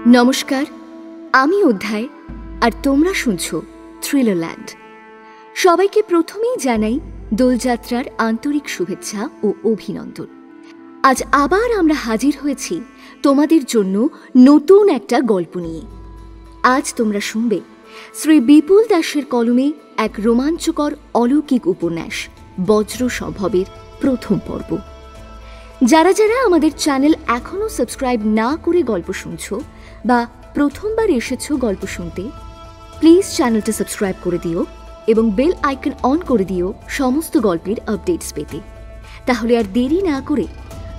নমস্কার, আমি অধ্যায় আর তোমরা শুনছো থ্রিলারল্যান্ড। সবাইকে প্রথমেই জানাই দোলযাত্রার আন্তরিক শুভেচ্ছা ও অভিনন্দন। আজ আবার আমরা হাজির হয়েছি তোমাদের জন্য নতুন একটা গল্প নিয়ে। আজ তোমরা শুনবে শ্রী বিপুল দাসের কলমে এক রোমাঞ্চকর অলৌকিক উপন্যাস বজ্র সম্ভবের প্রথম পর্ব। যারা যারা আমাদের চ্যানেল এখনও সাবস্ক্রাইব না করে গল্প শুনছো বা প্রথমবার এসেছো গল্প শুনতে, প্লিজ চ্যানেলটা সাবস্ক্রাইব করে দিও এবং বেল আইকন অন করে দিও সমস্ত গল্পের আপডেটস পেতে। তাহলে আর দেরি না করে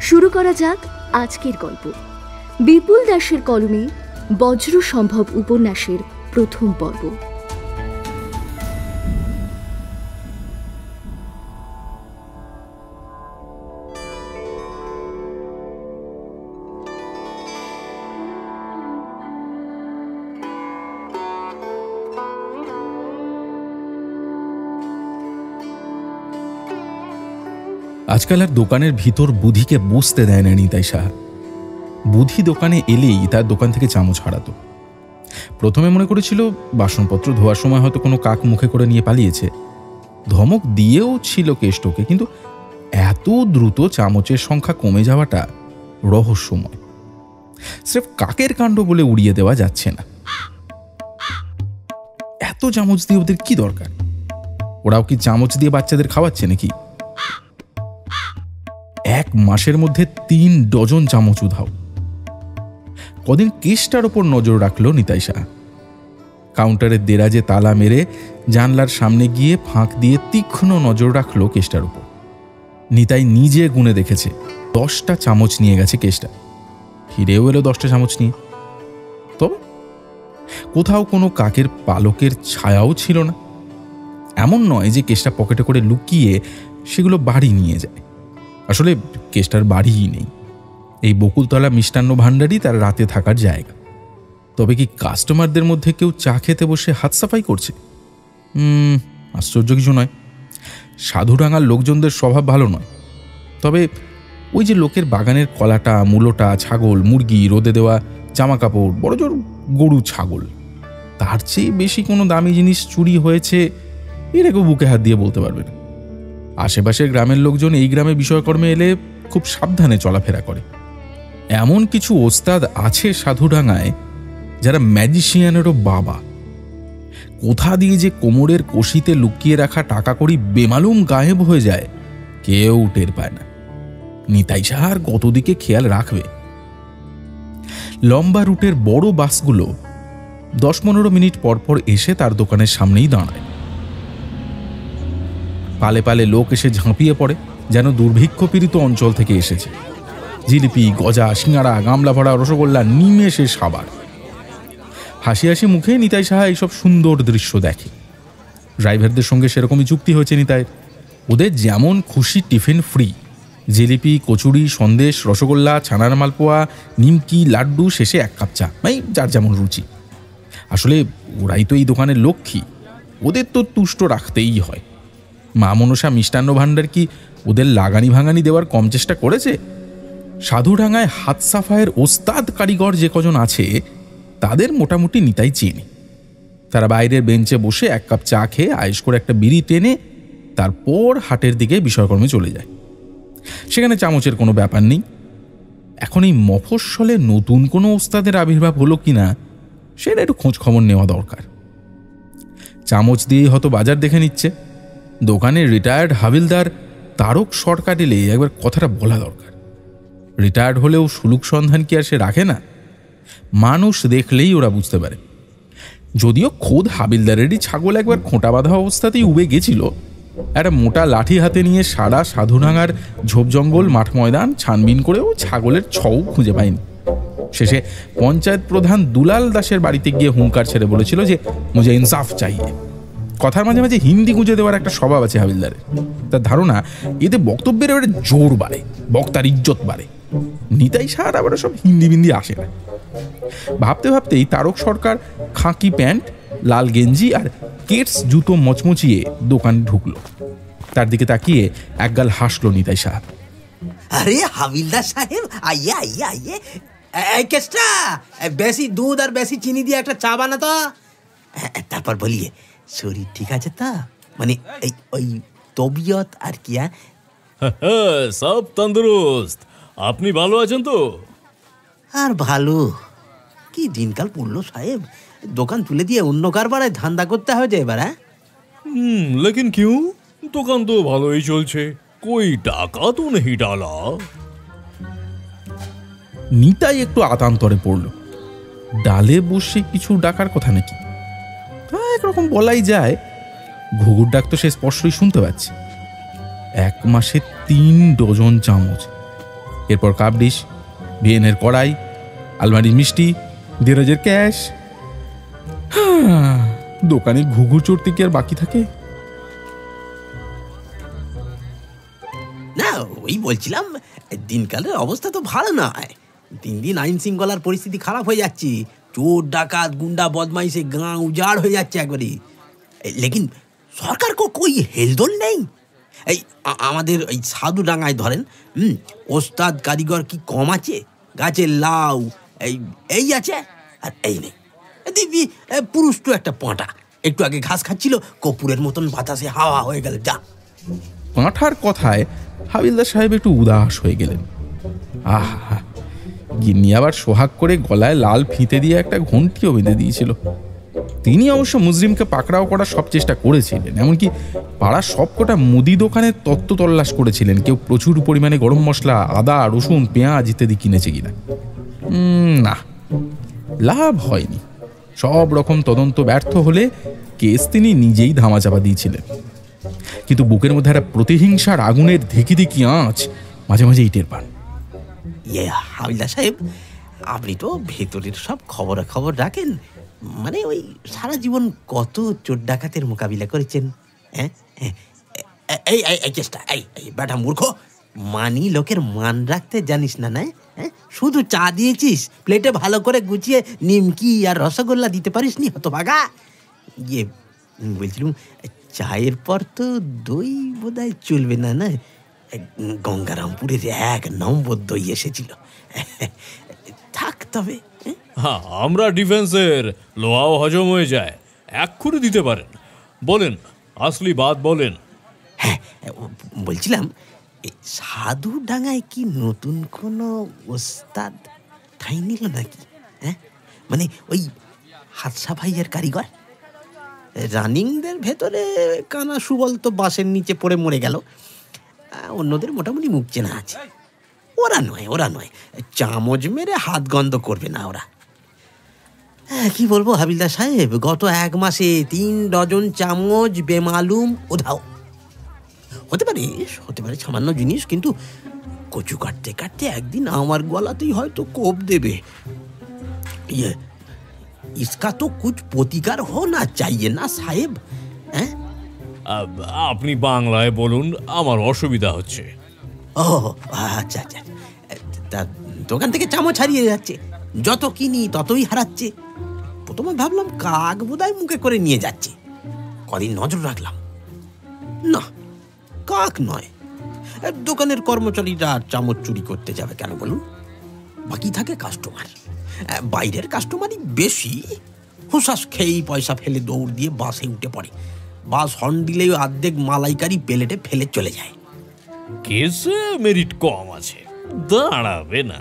শুরু করা যাক আজকের গল্প, বিপুল দাসের কলমে বজ্র সম্ভব উপন্যাসের প্রথম পর্ব। আজকাল আর দোকানের ভিতর বুধিকে বসতে দেয় না নিতাই সাহা। বুধি দোকানে এলেই তার দোকান থেকে চামচ হারাতো। প্রথমে মনে করেছিল বাসনপত্র ধোয়ার সময় হয়তো কোনো কাক মুখে করে নিয়ে পালিয়েছে। ধমক দিয়েও ছিল কেষ্টকে, কিন্তু এত দ্রুত চামচের সংখ্যা কমে যাওয়াটা রহস্যময়। স্রেফ কাকের কাণ্ড বলে উড়িয়ে দেওয়া যাচ্ছে না। এত চামচ দিয়ে ওদের কি দরকার? ওরাও কি চামচ দিয়ে বাচ্চাদের খাওয়াচ্ছে নাকি? এক মাসের মধ্যে 3 ডজন চামচ উধাও। কদিন কেসটার ওপর নজর রাখলো নিতাই সাহা। কাউন্টারের দেরাজে তালা মেরে জানলার সামনে গিয়ে ফাঁক দিয়ে তীক্ষ্ণ নজর রাখলো কেসটার উপর। নিতাই নিজে গুনে দেখেছে 10টা চামচ নিয়ে গেছে কেসটা। ফিরেও এলো 10টা চামচ নিয়ে। তবে কোথাও কোনো কাকের পালকের ছায়াও ছিল না। এমন নয় যে কেসটা পকেটে করে লুকিয়ে সেগুলো বাড়ি নিয়ে যায়। আসলে কেসটার বাড়িই নেই। এই বকুলতলা মিষ্টান্ন ভাণ্ডারই তার রাতে থাকার জায়গা। তবে কি কাস্টমারদের মধ্যে কেউ চা খেতে বসে হাত সাফাই করছে? আশ্চর্য কিছু নয়। সাধুডাঙ্গার লোকজনদের স্বভাব ভালো নয়। তবে ওই যে লোকের বাগানের কলাটা, মূলোটা, ছাগল, মুরগি, রোদে দেওয়া জামা কাপড়, বড়জোর গরু ছাগল, তার চেয়ে বেশি কোনো দামি জিনিস চুরি হয়েছে এরা কেউ বুকে হাত দিয়ে বলতে পারবে না। আশেপাশের গ্রামের লোকজন এই গ্রামে বিষয়কর্মে এলে খুব সাবধানে চলাফেরা করে। এমন কিছু ওস্তাদ আছে সাধুডাঙ্গায় যারা ম্যাজিশিয়ানেরও বাবা। কোথা দিয়ে যে কোমরের কষিতে লুকিয়ে রাখা টাকা কড়ি বেমালুম গায়েব হয়ে যায় কেউ টের পায় না। নিতাই সাহার কতদিকে খেয়াল রাখবে? লম্বা রুটের বড় বাসগুলো 10-15 মিনিট পরপর এসে তার দোকানের সামনেই দাঁড়ায়। পালে পালে লোক এসে ঝাঁপিয়ে পড়ে, যেন দুর্ভিক্ষপীড়িত অঞ্চল থেকে এসেছে। জিলিপি, গজা, সিঙ্গাড়া, গামলা ভরা রসগোল্লা, নিমেষে সাবার। হাসি হাসি মুখে নিতাই সাহা এইসব সুন্দর দৃশ্য দেখে। ড্রাইভারদের সঙ্গে সেরকমই চুক্তি হয়েছে নিতাইয়ের। ওদের যেমন খুশি টিফিন ফ্রি। জিলিপি, কচুরি, সন্দেশ, রসগোল্লা, ছানার মালপোয়া, নিমকি, লাড্ডু, শেষে 1 কাপ চা। যার যেমন রুচি। আসলে ওরাই তো এই দোকানের লক্ষ্মী, ওদের তো তুষ্ট রাখতেই হয়। মা মনসা মিষ্টান্ন ভাণ্ডার কি ওদের লাগানি ভাঙানি দেওয়ার কম চেষ্টা করেছে? সাধুডাঙ্গায় হাত সাফাইয়ের ওস্তাদ কারিগর যে কজন আছে তাদের মোটামুটি নিতাই চেনে। তারা বাইরের বেঞ্চে বসে 1 কাপ চা খেয়ে আয়েশ করে একটা বিড়ি টেনে তারপর হাটের দিকে বিষয়কর্মে চলে যায়। সেখানে চামচের কোনো ব্যাপার নেই। এখন এই মফস্বলে নতুন কোনো ওস্তাদের আবির্ভাব হলো কিনা সেটা একটু খোঁজ খবর নেওয়া দরকার। চামচ দিয়ে হয়তো বাজার দেখে নিচ্ছে। দোকানের রিটায়ার্ড হাবিলদার তারক সরকার এলে একবার কথাটা বলা দরকার। রিটায়ার্ড হলেও সুলুক সন্ধান কি আর সে রাখে না? মানুষ দেখলেই ওরা বুঝতে পারে। যদিও খোদ হাবিলদারেরই ছাগল একবার খোঁটা বাঁধা অবস্থাতেই উবে গেছিল। একটা মোটা লাঠি হাতে নিয়ে সারা সাধুডাঙ্গার ঝোপ জঙ্গল, মাঠ ময়দান ছানবিন করেও ছাগলের ছও খুঁজে পায়নি। শেষে পঞ্চায়েত প্রধান দুলাল দাসের বাড়িতে গিয়ে হুঙ্কার ছেড়ে বলেছিল যে মুঝে ইনসাফ চাইয়ে। কথার মাঝে মাঝে হিন্দি গুঁজে দেওয়ার একটা স্বভাব আছে হাবিলদারের। তার ধারণা এতে বক্তব্যের এবারে জোর বাড়ে, বক্তার ইজ্জত বাড়ে। নিতাই সাহার আবার সব হিন্দি বিন্দি আসে না। ভাবতে ভাবতেই তারক সরকার খাকি প্যান্ট, লাল গেঞ্জি আর কেটস জুতো মচমচিয়ে দোকানে ঢুকলো। তার দিকে তাকিয়ে একগাল হাসলো নিতাই সাহা। আরে হাবিলদার সাহেব, আইয়ে আইয়ে আইয়ে, এই কেসটা বেশি দুধ আর বেশি চিনি দিয়ে একটা চা বানাতো, তারপর বলিয়ে শরীর ঠিক আছে তা, মানে এই ওই তবিয়ত আর কি। সব তন্দুরুস্ত। আপনি ভালো আছেন তো? আর ভালো কি দিনকাল পড়লো সাহেব, দোকান তুলে দিয়ে অন্য কারবারে ধান্দা করতে হবে যে এবার। লেকিন কিউ? দোকান তো ভালোই চলছে, কই টাকা তো নেই ডালা। নিতাই একটু আতান্তরে পড়ল। ডালে বসে কিছু ডাকার কথা নাকি? একরকম বলাই যায়। ঘুঘুর ডাক তো সে স্পষ্টই শুনতে পাচ্ছে। 1 মাসে 3 ডজন চামচ, এরপর কাপ ডিশ, বিয়েনের কড়াই, আলমারির মিষ্টি, দেরাজের ক্যাশ। দোকানে ঘুঘু চড়তে কি আর বাকি থাকে? না ওই বলছিলাম, দিনকালের অবস্থা তো ভালো নয়। দিন দিন আইন শৃঙ্খলার পরিস্থিতি খারাপ হয়ে যাচ্ছে, চোর ডাকাত গুন্ডা বদমাইশে গাঁ উজাড় হয়ে যাচ্ছে একবারে। লেকিন সরকার কই হেলদোল নেই। এই আমাদের এই সাধুডাঙ্গায় ধরেন, ওস্তাদ কারিগর কি কম আছে? গাছের লাউ এই আছে আর এই নেই। দিবি পুরুষ তো একটা পাঁটা, একটু আগে ঘাস খাচ্ছিল, কপুরের মতন বাতাসে হাওয়া হয়ে গেল। যা পাঁঠার কথায় হাবিলদার সাহেব একটু উদাস হয়ে গেলেন। আহা, গিন্নি আবার সোহাগ করে গলায় লাল ফিতে দিয়ে একটা ঘন্টিও বেঁধে দিয়েছিল। তিনি অবশ্য মুজরিমকে পাকড়াও করার সব চেষ্টা করেছিলেন, এমনকি পাড়ার সবকটা মুদি দোকানের তত্ত্ব তল্লাশ করেছিলেন কেউ প্রচুর পরিমাণে গরম মশলা, আদা, রসুন, পেঁয়াজ ইত্যাদি কিনেছে কিনা। না, লাভ হয়নি। সব রকম তদন্ত ব্যর্থ হলে কেস তিনি নিজেই ধামাচাপা দিয়েছিলেন। কিন্তু বুকের মধ্যে একটা প্রতিহিংসার আগুনের ধিকি ধিকি আঁচ মাঝে মাঝে ইটের পান। হাবিলদার সাহেব, আপনি তো ভেতরের সব খবর রাখেন, মানে ওই সারা জীবন কত চোর ডাকাতের মোকাবিলা করেছেন। এই চেষ্টা, এই বেটা মূর্খ, মানি লোকের মান রাখতে জানিস না? না, শুধু চা দিয়েছিস, প্লেটে ভালো করে গুছিয়ে নিমকি আর রসগোল্লা দিতে পারিস নি, হতভাগা। বলছিলাম, চায়ের পর তো দই বোধহয় চলবে না? না, গঙ্গারামপুরের 1 নম্বর দই এসেছিল, থাক তবে। আমরা ডিফেন্সের, লোহাও হজম হয়ে যায়, এক্ষুনি দিতে পারেন। বলেন, আসলি বাত বলেন। হ্যাঁ, বলছিলাম, সাধু ডাঙ্গায় কি নতুন কোনো ওস্তাদ ঠাঁই নিল নাকি? মানে ওই হাদসা ভাইয়ের কারিগর। রানিংদের ভেতরে কানা সুবল তো বাসের নিচে পড়ে মরে গেল, অন্যদের মোটামুটি মুখ চেনা আছে। ওরা নয়, চামচ মেরে হাত গন্ধ করবে না ওরা। কি বলবো হাবিলদার সাহেব, গত 1 মাসে 3 ডজন চামচ বেমালুম ওধাও। হতে পারে সামান্য জিনিস, কিন্তু কচু কাটতে কাটতে একদিন আমার গলাতেই হয়তো কোপ দেবে। इसका तो कुछ प्रतिकार होना चाहिए ना साहेब? আপনি বাংলায় বলুন, আমার অসুবিধা হচ্ছে। ও আচ্ছা, তা দোকান থেকে চামচ হারিয়ে যাচ্ছে, যত কিনি ততই হারাচ্ছে। প্রথমে ভাবলাম কাক বোধহয় মুখে করে নিয়ে যাচ্ছে, কদিন নজর রাখলাম, না কাক নয়। দোকানের কর্মচারীরা চামচ চুরি করতে যাবে কেন বলুন? বাকি থাকে কাস্টমার, বাইরের কাস্টমারই বেশি। হুঁশাস খেয়েই পয়সা ফেলে দৌড় দিয়ে বাসে উঠে পড়ে, বাস হর্ন দিলেই অর্ধেক মালাইকারি প্লেটে ফেলে চলে যায়। কেসে মেরিট কম আছে, দাঁড়াবে না।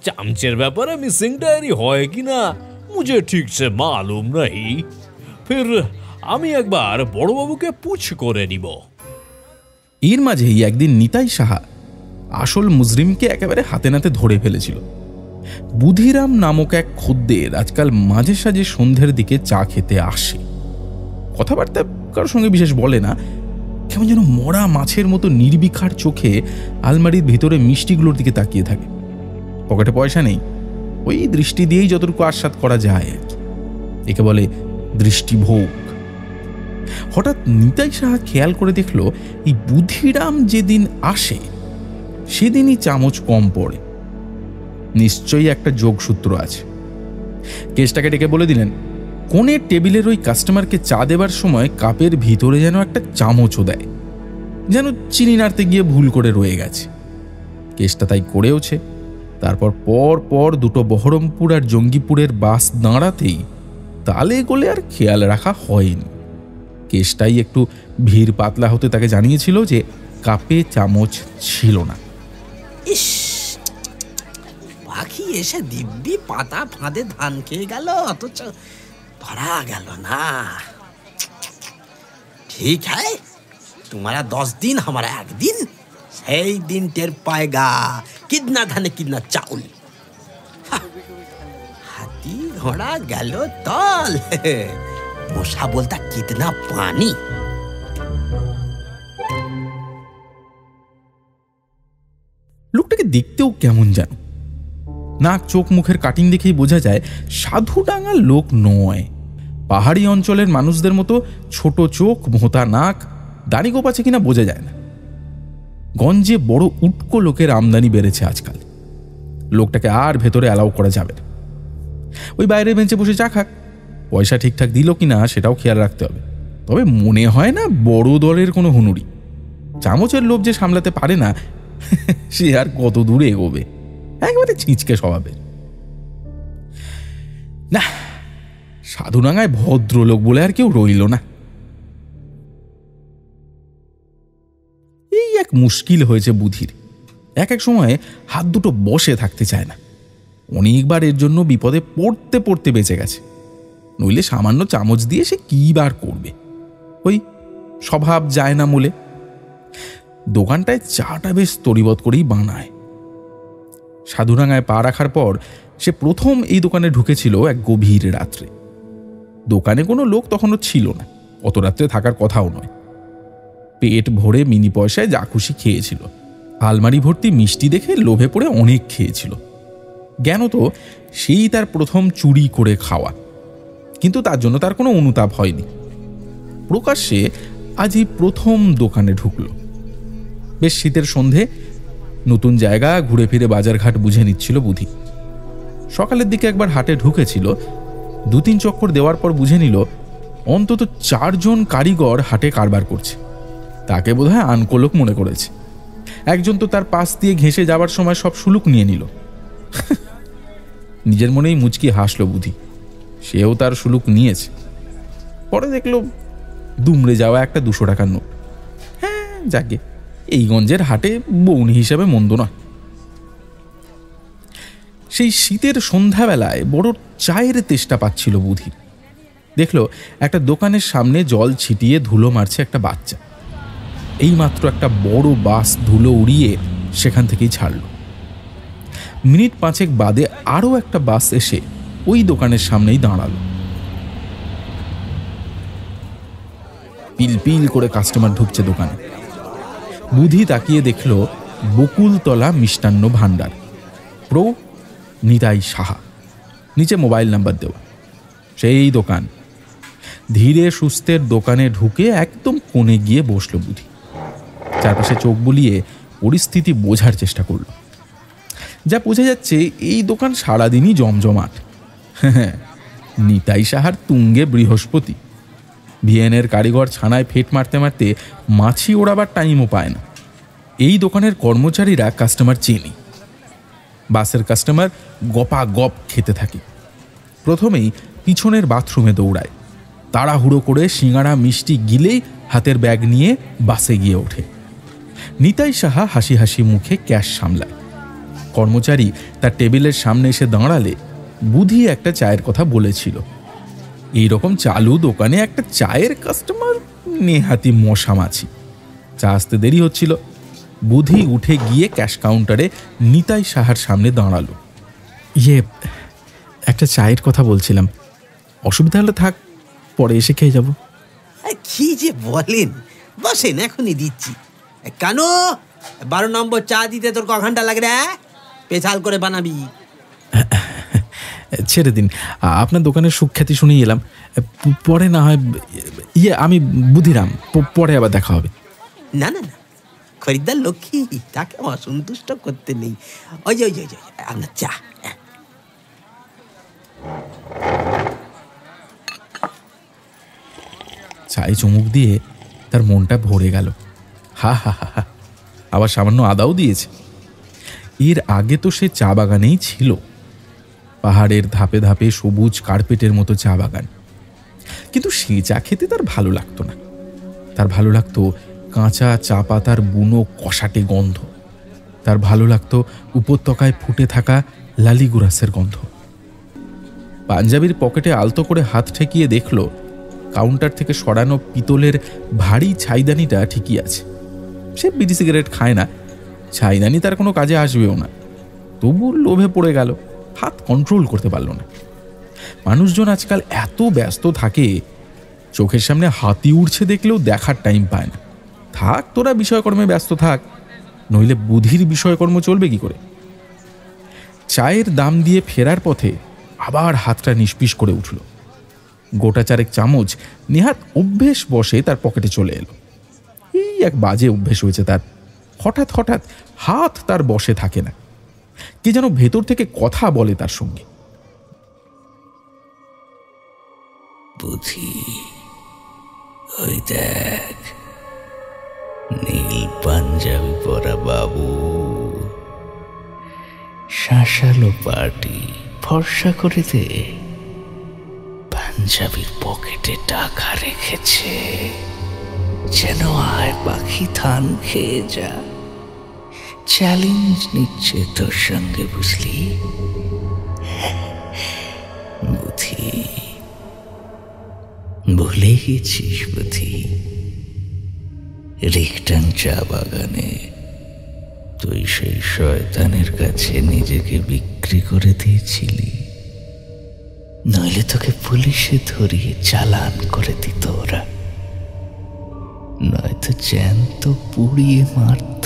চামচের ব্যাপারে মিসিং ডায়েরি হয় কিনা মুঝে ঠিক সে মালুম নেই, ফির আমি একবার বড়বাবুকে পুছ করে নিব। এর মাঝেই একদিন নিতাই সাহা আসল মুজরিমকে একেবারে হাতে নাতে ধরে ফেলেছিল। বুধিরাম নামক এক খদ্দের আজকাল মাঝে সাঝে সন্ধ্যের দিকে চা খেতে আসে। কথাবার্তা কারোর সঙ্গে বিশেষ বলে না, কেমন যেন মরা মাছের মতো নির্বিকার চোখে আলমারির ভিতরে মিষ্টিগুলোর দিকে তাকিয়ে থাকে। পকেটে পয়সা নেই, ওই দৃষ্টি দিয়েই যতটুকু আস্বাদ করা যায় আর কি। একে বলে দৃষ্টিভোগ। হঠাৎ নিতাই সাহা খেয়াল করে দেখল, এই বুধিরাম যেদিন আসে সেদিনই চামচ কম পড়ে। নিশ্চয়ই একটা যোগসূত্র আছে। কেসটাকে ডেকে বলে দিলেন, কোণের টেবিলের ওই কাস্টমারকে চা দেবার সময় কাপের ভিতরে যেন একটা চামচও দেয়, যেন চিনি নাড়তে গিয়ে ভুল করে রয়ে গেছে। কেসটা তাই করেওছে। তারপর পর পর দুটো বহরমপুর আর জঙ্গিপুরের বাস দাঁড়াতেই তালে গোলে আর খেয়াল রাখা হয়নি। কেসটাই একটু ভিড় পাতলা হতে তাকে জানিয়েছিল যে কাপে চামচ ছিল না। ইস, পাখি এসে দিব্যি পাতা ফাঁদে ধান খেয়ে গেল, অথচ ধরা গেল না। ঠিক है, तुम्हारा 10 दिन हमारा 1 दिन, সেই দিন টের পাएगा कितना धान कितना चाउल। हाथी घोड़ा गल तल, मूसा बोलता कितना पानी। লোকটাকে দেখতেও কেমন যেন, নাক চোখ মুখের কাটিং দেখেই বোঝা যায় সাধুডাঙ্গার লোক নয়। পাহাড়ি অঞ্চলের মানুষদের মতো ছোট চোখ, ভোঁতা নাক, দাড়ি গোপাছে কিনা বোঝা যায় না। গঞ্জে বড় উটকো লোকের আমদানি বেড়েছে আজকাল। লোকটাকে আর ভেতরে অ্যালাউ করা যাবে না। ওই বাইরের বেঞ্চে বসে চা খাক, পয়সা ঠিকঠাক দিল কিনা সেটাও খেয়াল রাখতে হবে। তবে মনে হয় না বড় দলের কোনো হুনুরি। চামচের লোভ যে সামলাতে পারে না, সে আর কত দূরে এগোবে। একেবারে ছিঁচকে স্বভাবের। না, সাধুডাঙ্গায় ভদ্রলোক বলে আর কেউ রইল না। এই এক মুশকিল হয়েছে বুধির। এক এক সময়ে হাত দুটো বসে থাকতে চায় না। অনেকবার এর জন্য বিপদে পড়তে পড়তে বেঁচে গেছে। নইলে সামান্য চামচ দিয়ে সে কি বার করবে? ওই স্বভাব যায় না মূলে। দোকানটায় চাটা বেশ তরিবত করেই বানায়। সাধুডাঙ্গায় পা রাখার পর সে প্রথম এই দোকানে ঢুকেছিল এক গভীর রাত্রে। দোকানে কোনো লোক তখনও ছিল না, অত রাত্রে থাকার কথাও নয়। পেট ভরে মিনি পয়সায় যা খুশি খেয়েছিল। আলমারি ভর্তি মিষ্টি দেখে লোভে পড়ে অনেক খেয়েছিল। জ্ঞান তো সেই তার প্রথম চুরি করে খাওয়া, কিন্তু তার জন্য তার কোনো অনুতাপ হয়নি। প্রকাশ্যে আজই প্রথম দোকানে ঢুকল। বেশ শীতের সন্ধে, নতুন জায়গা, ঘুরে ফিরে বাজারঘাট বুঝে নিচ্ছিল বুধি। সকালের দিকে একবার হাটে ঢুকেছিল, 2-3 চক্কর দেওয়ার পর বুঝে নিল অন্তত 4 জন কারিগর হাটে কারবার করছে। তাকে বোধহয় আনকোলক মনে করেছে। একজন তো তার পাশ দিয়ে ঘেঁষে যাবার সময় সব সুলুক নিয়ে নিল। নিজের মনেই মুচকি হাসল বুধি। সেও তার সুলুক নিয়েছে। পরে দেখল দুমড়ে যাওয়া একটা 200 টাকার নোট। হ্যাঁ, যাকে এই গঞ্জের হাটে বউনি হিসাবে মন্দ নয়। সেই শীতের সন্ধ্যাবেলায় বড় চায়ের তেষ্টা পাচ্ছিল বুধির। দেখল একটা দোকানের সামনে জল ছিটিয়ে ধুলো মারছে একটা বাচ্চা। এইমাত্র একটা বড় বাস ধুলো উড়িয়ে সেখান থেকেই ছাড়ল। মিনিট 5 বাদে আরও একটা বাস এসে ওই দোকানের সামনেই দাঁড়ালো। পিল পিল করে কাস্টমার ঢুকছে দোকানে। বুধি তাকিয়ে দেখল বকুলতলা মিষ্টান্ন ভাণ্ডার, প্রো নিতাই সাহা, নিচে মোবাইল নাম্বার দেওয়া। সেই দোকান। ধীরে সুস্থের দোকানে ঢুকে একদম কোণে গিয়ে বসল বুধি। চারপাশে চোখ বুলিয়ে পরিস্থিতি বোঝার চেষ্টা করল। যা বোঝা যাচ্ছে এই দোকান সারাদিনই জমজমাট। হ্যাঁ, নিতাই সাহার তুঙ্গে বৃহস্পতি। ভিএনের কারিগর ছানায় ফেট মারতে মারতে মাছি ওড়াবার টাইমও পায় না। এই দোকানের কর্মচারীরা কাস্টমার চেনে। বাসের কাস্টমার গপা গপ খেতে থাকে। প্রথমেই পিছনের বাথরুমে দৌড়ায়। তাড়াহুড়ো করে সিঙ্গাড়া মিষ্টি গিলেই হাতের ব্যাগ নিয়ে বাসে গিয়ে ওঠে। নিতাই সাহা হাসি হাসি মুখে ক্যাশ সামলায়। কর্মচারী তার টেবিলের সামনে এসে দাঁড়ালে বুধি একটা চায়ের কথা বলেছিল। এইরকম চালু দোকানে একটা চায়ের কাস্টমার নেহাতি মশামাছি। চা আসতে দেরি হচ্ছিল। বুধি উঠে গিয়ে ক্যাশ কাউন্টারে নিতাই সাহার সামনে দাঁড়ালো। একটা চায়ের কথা বলছিলাম, অসুবিধা হলে থাক, পরে এসে খেয়ে যাব। কি যে বলেন, বসেন, এখনই দিচ্ছি। কেন 12 নম্বর চা দিতে তোর ক ঘন্টা লাগে রে? পেছাল করে বানাবি। ছেড়ে দিন, আপনার দোকানের সুখ্যাতি শুনেই এলাম। পরে না হয় আমি বুধিরাম, পরে আবার দেখা হবে। না না না, খরিদ্দার লক্ষ্মী, তাকে অসন্তুষ্ট করতে নেই। ওই যে আপনার চা। চায়ে চুমুক দিয়ে তার মনটা ভরে গেল। হা হা হা হা, আবার সামান্য আদাও দিয়েছে। এর আগে তো সে চা বাগানেই ছিল, পাহাড়ের ধাপে ধাপে সবুজ কার্পেটের মতো চা বাগান। কিন্তু সে চা খেতে তার ভালো লাগতো না। তার ভালো লাগতো কাঁচা চা পাতার বুনো কষাটে গন্ধ। তার ভালো লাগতো উপত্যকায় ফুটে থাকা লালিগুরাসের গন্ধ। পাঞ্জাবির পকেটে আলতো করে হাত ঠেকিয়ে দেখল কাউন্টার থেকে সরানো পিতলের ভারী ছাইদানিটা ঠিকই আছে। সে বিড়ি সিগারেট খায় না, ছাইদানি তার কোনো কাজে আসবেও না। তবু লোভে পড়ে গেল, হাত কন্ট্রোল করতে পারল না। মানুষজন আজকাল এত ব্যস্ত থাকে, চোখের সামনে হাতি উড়ছে দেখলেও দেখার টাইম পায় না। থাক, তোরা বিষয়কর্মে ব্যস্ত থাক, নইলে বুধির বিষয়কর্ম চলবে কি করে? চায়ের দাম দিয়ে ফেরার পথে আবার হাতটা নিষ্পিস করে উঠল। গোটা চারেক চামচ নেহাত অভ্যেস বসে তার পকেটে চলে এলো। এই এক বাজে অভ্যেস হয়েছে তার। হঠাৎ হঠাৎ হাত তার বসে থাকে না, কে যেন ভেতর থেকে কথা বলে তার সঙ্গে। বুঝি, ওই দেখ, নীল পাঞ্জাবি পরা বাবু, শাসালো পার্টি, ফর্সা করে দে, পাঞ্জাবির পকেটে টাকা রেখেছে, যেন আয় পাখি ধান খেয়ে যা। চ্যালেঞ্জ নিচ্ছে তোর সঙ্গে, বুঝলি? বুঝি, ভুলে গেছিস বুঝি? রিকটন চা বাগানে তুই সেই শয়তানের কাছে নিজেকে বিক্রি করে দিয়েছিলি, নইলে তোকে পুলিশে ধরিয়ে চালান করে দিত ওরা, নয়তো জ্যান্ত পুড়িয়ে মারত।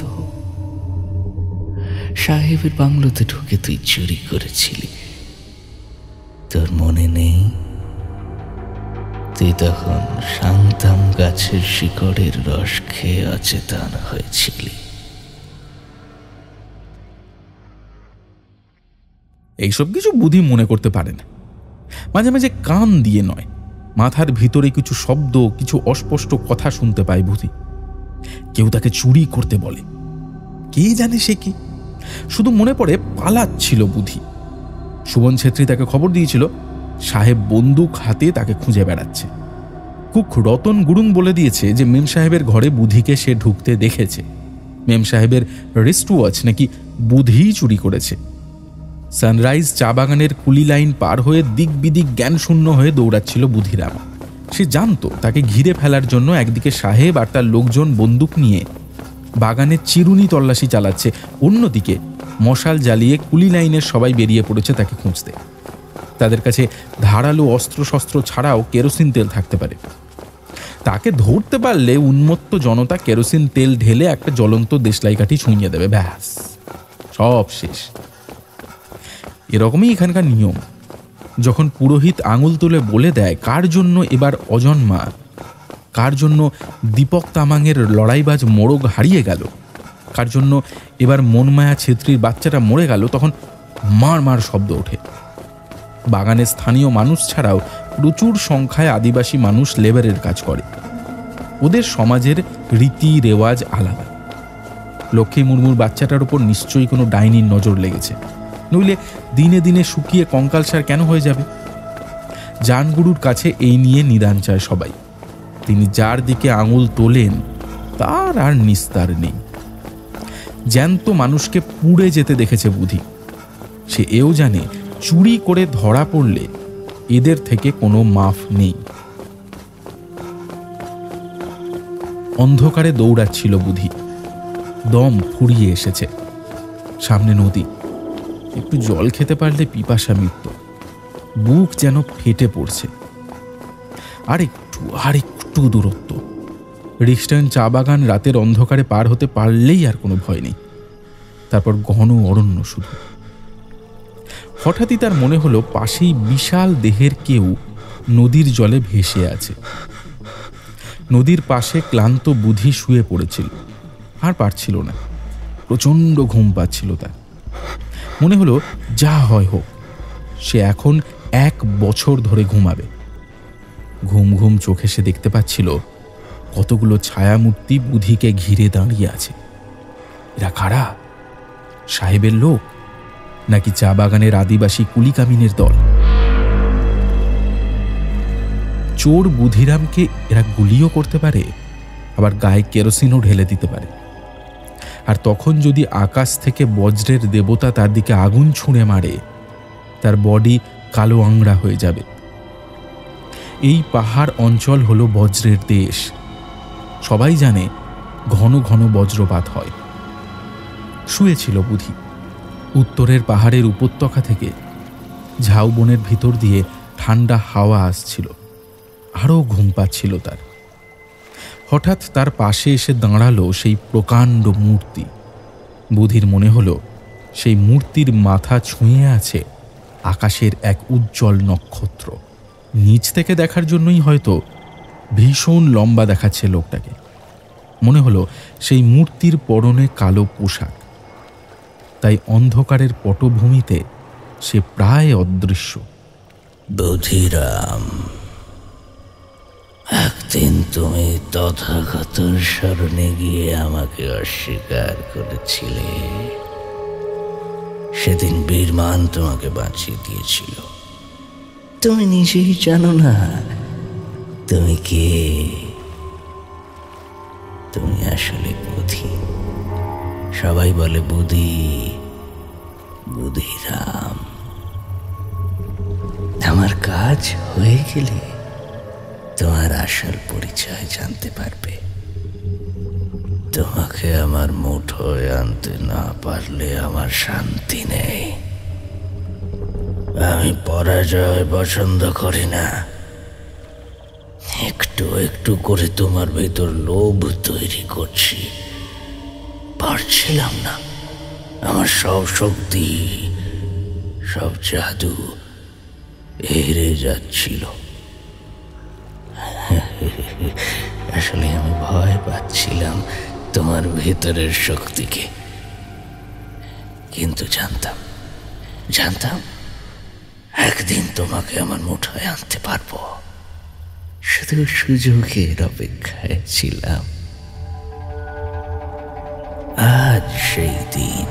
সাহেবের বাংলোতে ঢুকে তুই চুরি করেছিলি, তোর মনে নেই? তুই তখন শান্তাম গাছের শিকড়ের রস খেয়ে অচেতন হয়েছিলি। এইসব কিছু বুদ্ধি মনে করতে পারে না। মাঝে মাঝে কান দিয়ে নয়, মাথার ভিতরে কিছু শব্দ, কিছু অস্পষ্ট কথা শুনতে পায় বুদ্ধি। কেউ তাকে চুরি করতে বলে, কে জানে সে কি। শুধু মনে পড়ে পালাচ্ছিল বুদ্ধি। সুবন ছেত্রী তাকে খবর দিয়েছিল সাহেব বন্দুক হাতে তাকে খুঁজে বেড়াচ্ছে। কুক রতন গুরুং বলে দিয়েছে যে মেম সাহেবের ঘরে বুধিকে সে ঢুকতে দেখেছে। মেম সাহেবের রিস্ট ওয়াচ নাকি বুধি চুরি করেছে। সানরাইজ চা বাগানের কুলি লাইন পার হয়ে দিক বিদিক জ্ঞান শূন্য হয়ে দৌড়াচ্ছিল বুধিরাম। সে জানত তাকে ঘিরে ফেলার জন্য একদিকে সাহেব আর তার লোকজন বন্দুক নিয়ে বাগানের চিরুনি তল্লাশি চালাচ্ছে, অন্যদিকে মশাল জ্বালিয়ে কুলি লাইনের সবাই বেরিয়ে পড়েছে তাকে খুঁজতে। তাদের কাছে ধারালো অস্ত্রশস্ত্র ছাড়াও কেরোসিন তেল থাকতে পারে। তাকে ধরতে পারলে উন্মত্ত জনতা কেরোসিন তেল ঢেলে একটা জ্বলন্ত দেশলাই কাঠি ছুঁয়ে দেবে, ব্যাস, সব শেষ। এরকমই এখানকার নিয়ম। যখন পুরোহিত আঙুল তুলে বলে দেয় কার জন্য এবার অজন্মা, কার জন্য দীপক তামাংয়ের লড়াইবাজ মোড়ক হারিয়ে গেল, কার জন্য এবার মনমায়া ছেত্রীর বাচ্চাটা মরে গেল, তখন মার মার শব্দ ওঠে। বাগানের স্থানীয় মানুষ ছাড়াও প্রচুর সংখ্যায় আদিবাসী মানুষ লেবারের কাজ করে। ওদের সমাজের রীতি রেওয়াজ আলাদা। লক্ষ্মী মুর্মুর বাচ্চাটার উপর নিশ্চয়ই কোনো ডাইনির নজর লেগেছে, নইলে দিনে দিনে শুকিয়ে কঙ্কালসার কেন হয়ে যাবে? জানগুরুর কাছে এই নিয়ে নিদান চায় সবাই। তিনি যার দিকে আঙুল তোলেন তার আর নিস্তার নেই। জ্যান্ত মানুষকে পুড়ে যেতে দেখেছে বুধি। সে এও জানে চুরি করে ধরা পড়লে এদের থেকে কোনো মাফ নেই। অন্ধকারে দৌড়াচ্ছিল বুধি, দম ফুরিয়ে এসেছে। সামনে নদী, একটু জল খেতে পারলে পিপাসা মিটত। বুক যেন ফেটে পড়ছে। আর একটু দূরত্ব। রিক্সটাইন চা বাগান রাতের অন্ধকারে পার হতে পারলেই আর কোনো ভয় নেই। তারপর ঘন অরণ্য শুধু। হঠাৎই তার মনে হলো পাশেই বিশাল দেহের কেউ নদীর জলে ভেসে আছে। নদীর পাশে ক্লান্ত বুধি শুয়ে পড়েছিল, আর পারছিল না। প্রচণ্ড ঘুম পাচ্ছিল তার। মনে হলো যা হয় হোক, সে এখন 1 বছর ধরে ঘুমাবে। ঘুম ঘুম চোখে সে দেখতে পাচ্ছিল কতগুলো ছায়ামূর্তি বুধিকে ঘিরে দাঁড়িয়ে আছে। এরা কারা? সাহেবের লোক, নাকি চা বাগানের আদিবাসী কুলিকামিনের দল? চোর বুধিরামকে এরা গুলিও করতে পারে, আবার গায়ে কেরোসিনও ঢেলে দিতে পারে। আর তখন যদি আকাশ থেকে বজ্রের দেবতা তার দিকে আগুন ছুঁড়ে মারে, তার বডি কালো আংড়া হয়ে যাবে। এই পাহাড় অঞ্চল হলো বজ্রের দেশ। সবাই জানে ঘন ঘন বজ্রপাত হয়। শুয়েছিল বুধি। উত্তরের পাহাড়ের উপত্যকা থেকে ঝাউবনের ভিতর দিয়ে ঠান্ডা হাওয়া আসছিল। আরও ঘুম পাচ্ছিল তার। হঠাৎ তার পাশে এসে দাঁড়ালো সেই প্রকাণ্ড মূর্তি। বুধির মনে হলো সেই মূর্তির মাথা ছুঁয়ে আছে আকাশের এক উজ্জ্বল নক্ষত্র। নিচ থেকে দেখার জন্যই হয়তো ভীষণ লম্বা দেখাচ্ছে লোকটাকে। মনে হলো সেই মূর্তির পরনে কালো পোশাক, তাই অন্ধকারের পটভূমিতে সে প্রায় অদৃশ্য। বুধিরাম, একদিন তুমি তথাগতর শরণে গিয়ে আমাকে অস্বীকার করেছিলে। সেদিন বীরমান তোমাকে বাঁচিয়ে দিয়েছিল। তুমি নিজেই জানো না তুমি কে। তুমি আসলে বুধি। সবাই বলে বুধি, বুধিরাম। আমার কাজ হয়ে গেলে তোমার আসল পরিচয় জানতে পারবে। তোমাকে আমার মুঠোয় আনতে না পারলে আমার শান্তি নেই। আমি পরাজয় পছন্দ করি না। একটু একটু করে তোমার ভেতর লোভ তৈরি করছি। পারছিলাম না। আমার সব শক্তি, সব জাদু হেরে যাচ্ছিল। আসলে আমি ভয় পাচ্ছিলাম তোমার ভেতরের শক্তিকে। কিন্তু জানতাম একদিন তোমাকে আমার মুঠোয় আনতে পারবো। শুধু সুযোগের অপেক্ষায় ছিলাম। আজ সেই দিন।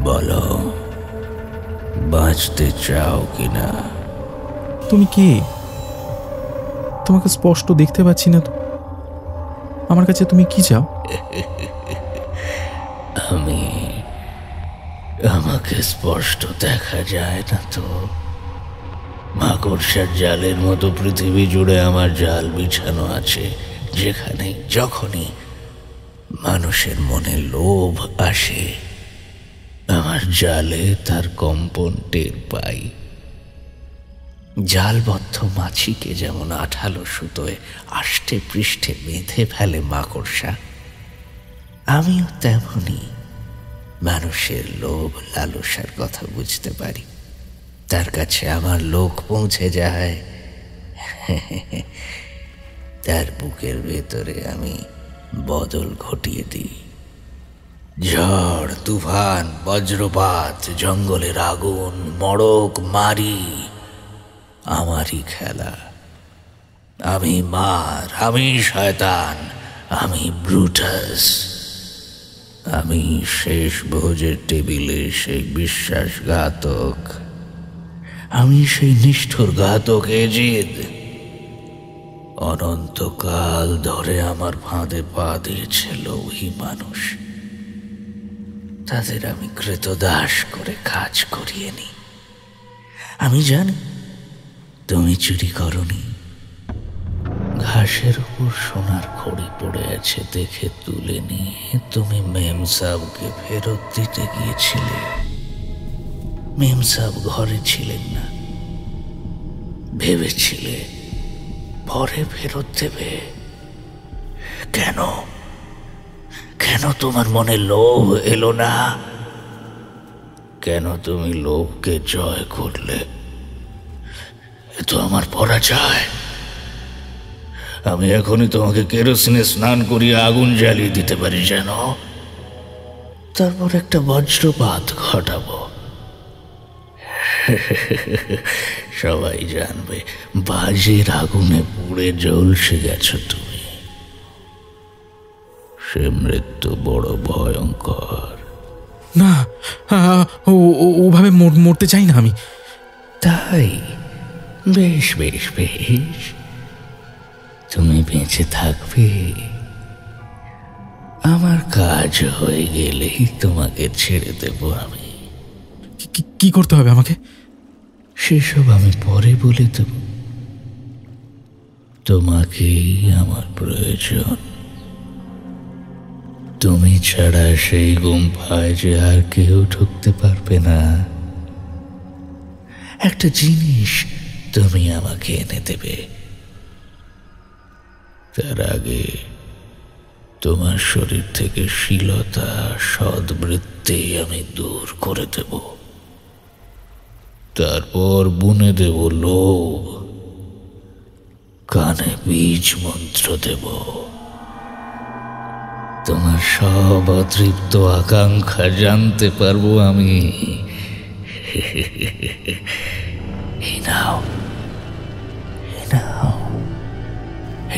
বলো, বাঁচতে চাও কিনা? তুমি কে? তোমাকে স্পষ্ট দেখতে পাচ্ছি না তো। আমার কাছে তুমি কি চাও? আমাকে স্পষ্ট দেখা যায় না তো। মাকড়সার জালের মতো পৃথিবী জুড়ে আমার জাল বিছানো আছে, যেখানে যখনই মানুষের মনে লোভ আসে আমার জালে তার কম্পন টের পাই। জালবদ্ধ মাছিকে যেমন আঠালো সুতোয় আষ্টে পৃষ্ঠে বেঁধে ফেলে মাকড়সা, আমিও তেমনি মানুষের লোভ লালসার কথা বুঝতে পারি। তার কাছে আমার লোক পৌঁছে যায়। তার বুকের ভেতরে আমি বদল ঘটিয়ে দিই। ঝড়, তুফান, বজ্রপাত, জঙ্গলের আগুন, মড়ক মারি আমারই খেলা। আমি মার, আমি শয়তান, আমি ব্রুটাস। আমি শেষ ভোজের টেবিলে সেই বিশ্বাসঘাতক। আমি সেই নিষ্ঠুর ঘাতক এজিদ। অনন্তকাল ধরে আমার ফাঁদে পা দিয়েছিল ওই মানুষ। তাদের আমি কৃতদাস করে কাজ করিয়ে নি। আমি জানি তুমি চুরি করনি। ঘাসের উপর সোনার খড়ি পড়ে আছে দেখে তুলে নিয়ে তুমি মেম সাহেবকে ফেরত দিতে গিয়েছিলে। মেম সাহেব ঘরে ছিলেন না। ভেবেছিলে পরে ফেরত দেবে। কেন কেন তোমার মনে লোভ এলো না? কেন তুমি লোভকে জয় করলে? এ তো আমার পরাজয়। আমি এখনই তোমাকে কেরোসিনে স্নান করিয়ে আগুন জ্বালিয়ে দিতে পারি জানো। তারপর একটা বজ্রপাত ঘটাবো। সবাই জানবে বাজির আগুনে পুড়ে জ্বলসে গেছো তুমি। সে মৃত্যু বড় ভয়ঙ্কর। না, ওভাবে মরতে চাই না আমি। তাই? বেশ বেশ বেশ, তুমি বেঁচে থাকবে। আমার কাজ হয়ে গেলেই তোমাকে ছেড়ে দেব আমি। কি করতে হবে আমাকে? সেসব আমি পরে বলে দেব। তোমাকেই আমার প্রয়োজন। তুমি ছাড়া সেই গুম্ফায় যে আর কেউ ঢুকতে পারবে না। একটা জিনিস তুমি আমাকে এনে দেবে, তার আগে তোমার শরীর থেকে শীলতা সদ্বৃত্তি আমি দূর করে দেব। তারপর বুনে দেব লোভ, কানে বীজ মন্ত্র দেব। তোমার সব অতৃপ্ত আকাঙ্ক্ষা জানতে পারবো আমি। এই নাও,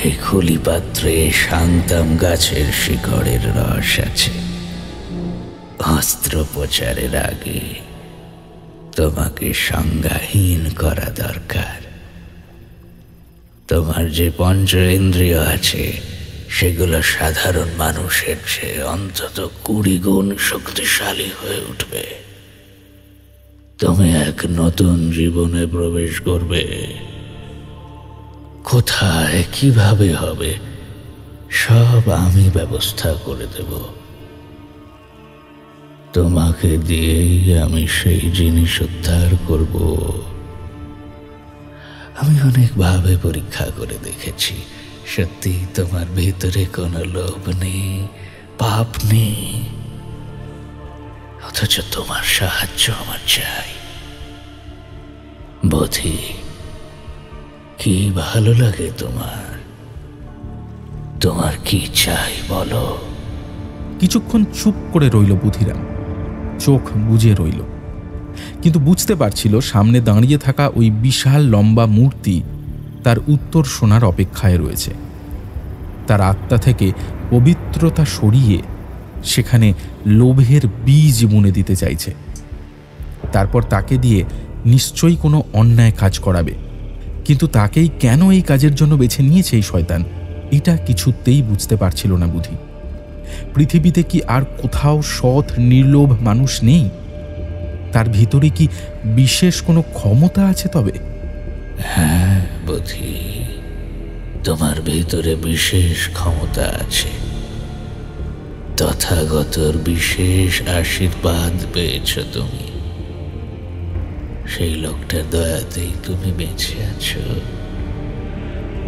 এই খুলি পাত্রে শান্তাম গাছের শিকড়ের রস আছে। অস্ত্রোপচারের আগে তোমাকে সংজ্ঞাহীন করা দরকার। তোমার যে পঞ্চেন্দ্রিয় আছে সেগুলো সাধারণ মানুষের চেয়ে অন্তত 20 গুণ শক্তিশালী হয়ে উঠবে। তুমি এক নতুন জীবনে প্রবেশ করবে। কোথায় কিভাবে হবে সব আমি ব্যবস্থা করে দেব। তোমাকে দিয়েই আমি সেই জিনিস উদ্ধার করব। আমি অনেকভাবে পরীক্ষা করে দেখেছি, সত্যি তোমার ভিতরে কোনো লোভ নেই, পাপ নেই, অথচ তোমার সাহায্য আমার চাই। বোধি, কি ভালো লাগে তোমার? তোমার কি চাই বলো? কিছুক্ষণ চুপ করে রইল বুধিরাম, চোখ বুজে রইল, কিন্তু বুঝতে পারছিল সামনে দাঁড়িয়ে থাকা ওই বিশাল লম্বা মূর্তি তার উত্তর শোনার অপেক্ষায় রয়েছে। তার আত্মা থেকে পবিত্রতা সরিয়ে সেখানে লোভের বীজ বুনে দিতে চাইছে। তারপর তাকে দিয়ে নিশ্চয়ই কোনো অন্যায় কাজ করাবে, কিন্তু তাকেই কেন এই কাজের জন্য বেছে নিয়েছে এই শয়তান, এটা কিছুতেই বুঝতে পারছিল না বুধি। পৃথিবীতে কি আর কোথাও সৎ নির্লোভ মানুষ নেই? তার ভিতরে কি বিশেষ কোনো ক্ষমতা আছে তবে? হ্যাঁ বুধি, তোমার ভিতরে বিশেষ ক্ষমতা আছে। তথাগতর বিশেষ আশীর্বাদ পেয়েছ তুমি। সেই লোকটার দয়াতেই তুমি বেঁচে আছো।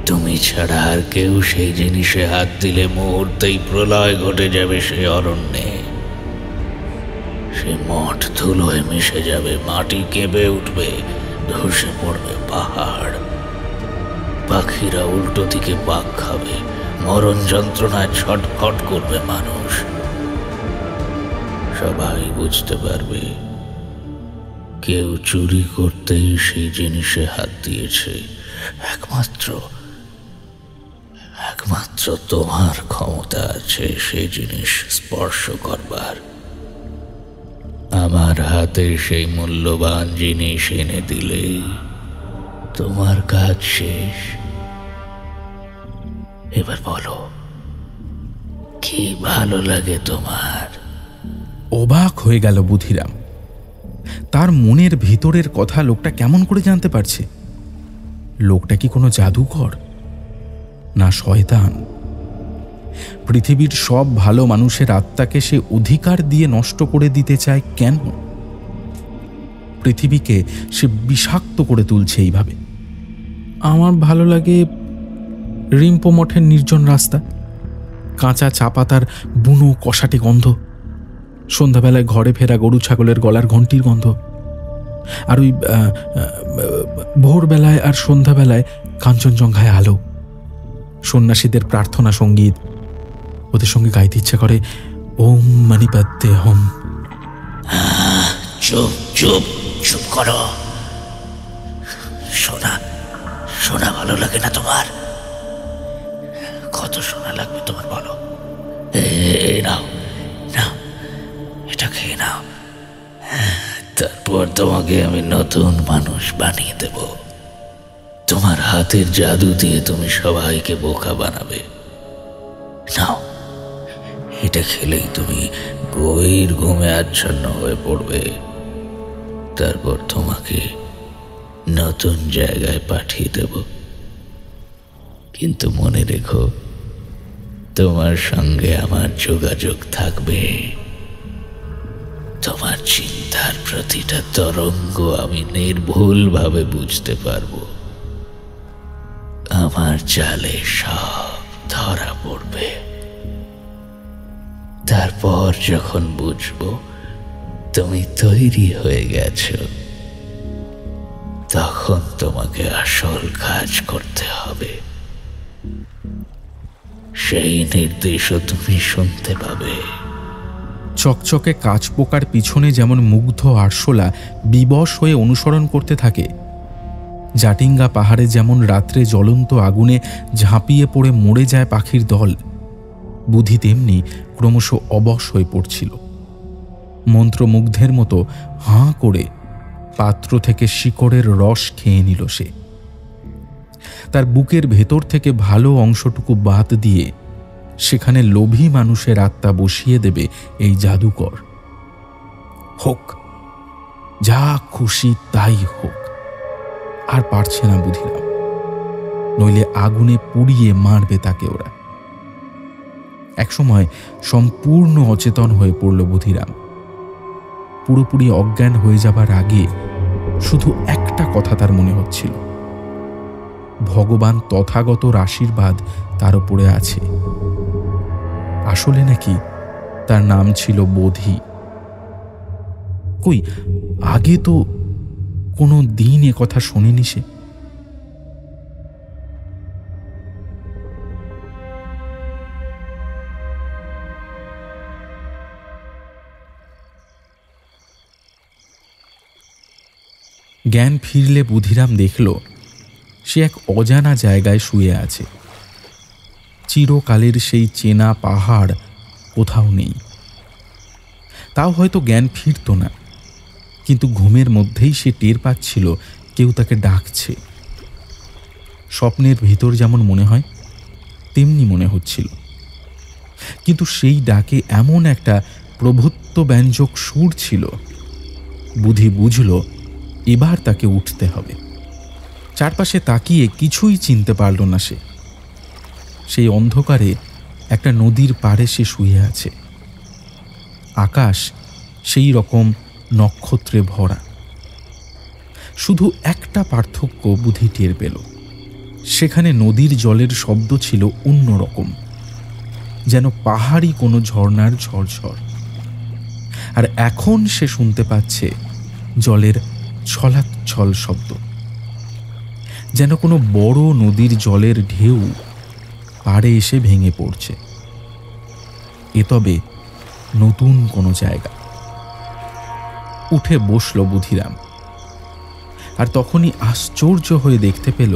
তুমি ছাড়া আর কেউ সেই জিনিসে হাত দিলে মুহূর্তেই প্রলয় ঘটে যাবে সেই অরণ্যে। সে মঠ ধুলোয় মিশে যাবে, মাটি কেঁপে উঠবে, ধসে পড়বে পাহাড়। পাখিরা উল্টো দিকে পাক খাবে, মরণ যন্ত্রণায় ছটফট করবে মানুষ। সবাই বুঝতে পারবে কেউ চুরি করতেই সেই জিনিসে হাত দিয়েছে। একমাত্র তোমার ক্ষমতা আছে সেই জিনিস স্পর্শ করবার। আমার হাতে সেই মূল্যবান জিনিস এনে দিলেই তোমার কাজ শেষ। এবার বলো, কি ভালো লাগে তোমার? অবাক হয়ে গেল বুধিরাম। তার মনের ভিতরের কথা লোকটা কেমন করে জানতে পারছে? লোকটা কি কোনো জাদুকর, না শয়তান? পৃথিবীর সব ভালো মানুষের আত্মাকে সে অধিকার দিয়ে নষ্ট করে দিতে চায় কেন? পৃথিবীকে সে বিষাক্ত করে তুলছে এইভাবে। আমার ভালো লাগে রিম্পো মঠের নির্জন রাস্তা, কাঁচা চা পাতার বুনো কষাটে গন্ধ, সন্ধ্যাবেলায় ঘরে ফেরা গরু ছাগলের গলার ঘন্টির গন্ধ, আর ওই ভোরবেলায় আর সন্ধ্যাবেলায় কাঞ্চনজঙ্ঘায় আলো, সন্ন্যাসীদের প্রার্থনা সঙ্গীত, ওদের সঙ্গে গাইতে ইচ্ছা করে ওম মণিপদ্মে হোম। চুপ চুপ চুপ করো। সোনা ভালো লাগে না তোমার? কত সোনা লাগবে তোমার বলো? নাও নাও, এটা খেয়ে নাও, তারপর তোমাকে আমি নতুন মানুষ বানিয়ে দেব। তোমার হাতের জাদু দিয়ে তুমি সবাইকে বোকা বানাবে। নাও, এটা খেলেই তুমি গভীর ঘুমে আচ্ছন্ন হয়ে পড়বে। তারপর তোমাকে নতুন জায়গায় পাঠিয়ে দেব। কিন্তু মনে রেখো, তোমার সঙ্গে আমার যোগাযোগ থাকবে। তোমার চিন্তার প্রতিটা তরঙ্গ আমি নির্ভুলভাবে বুঝতে পারবো। আমার জালে সব ধরা পড়বে। তারপর যখন বুঝবো তুমি তৈরি হয়ে গেছো, তখন তোমাকে আসল কাজ করতে হবে। সেই নির্দেশও তুমি শুনতে পাবে। চকচকে কাঁচপোকার পিছনে যেমন মুগ্ধ আরশোলা বিবশ হয়ে অনুসরণ করতে থাকে, জাটিঙ্গা পাহাড়ে যেমন রাত্রে জ্বলন্ত আগুনে ঝাঁপিয়ে পড়ে মরে যায় পাখির দল, বুধি তেমনি ক্রমশ অবশ হয়ে পড়ছিল। মন্ত্রমুগ্ধের মতো হাঁ করে পাত্র থেকে শিকড়ের রস খেয়ে নিল সে। তার বুকের ভেতর থেকে ভালো অংশটুকু বাদ দিয়ে সেখানে লোভী মানুষের আত্মা বসিয়ে দেবে এই জাদুকর। হোক, যা খুশি তাই হোক, আর পারছে না বুধিরাম, নইলে আগুনে পুড়িয়ে মারবে তাকে ওরা। একসময় সম্পূর্ণ অচেতন হয়ে পড়ল বুধিরাম। পুরোপুরি অজ্ঞান হয়ে যাবার আগে শুধু একটা কথা তার মনে হচ্ছিল, ভগবান তথাগতর আশীর্বাদ তার উপরে আছে। আসলে নাকি তার নাম ছিল বোধি। কই, আগে তো কোনো দিন এ কথা শোনেনি সে। জ্ঞান ফিরলে বুধিরাম দেখল সে এক অজানা জায়গায় শুয়ে আছে। চিরকালের সেই চেনা পাহাড় কোথাও নেই। তাও হয়তো জ্ঞান ফিরত না, কিন্তু ঘুমের মধ্যেই সে টের পাচ্ছিল কেউ তাকে ডাকছে। স্বপ্নের ভিতর যেমন মনে হয় তেমনি মনে হচ্ছিল, কিন্তু সেই ডাকে এমন একটা প্রভুত্ব ব্যঞ্জক সুর ছিল, বুধি বুঝল এবার তাকে উঠতে হবে। চারপাশে তাকিয়ে কিছুই চিনতে পারল না সে। সেই অন্ধকারে একটা নদীর পাড়ে সে শুয়ে আছে। আকাশ সেই রকম নক্ষত্রে ভরা। শুধু একটা পার্থক্য বুধি টের পেল, সেখানে নদীর জলের শব্দ ছিল অন্যরকম, যেন পাহাড়ি কোনো ঝর্ণার ঝরঝর। আর এখন সে শুনতে পাচ্ছে জলের ছলাচ্ছল শব্দ, যেন কোনো বড় নদীর জলের ঢেউ পাড়ে এসে ভেঙে পড়ছে। এ তবে নতুন কোনো জায়গা। উঠে বসল বুধিরাম, আর তখনই আশ্চর্য হয়ে দেখতে পেল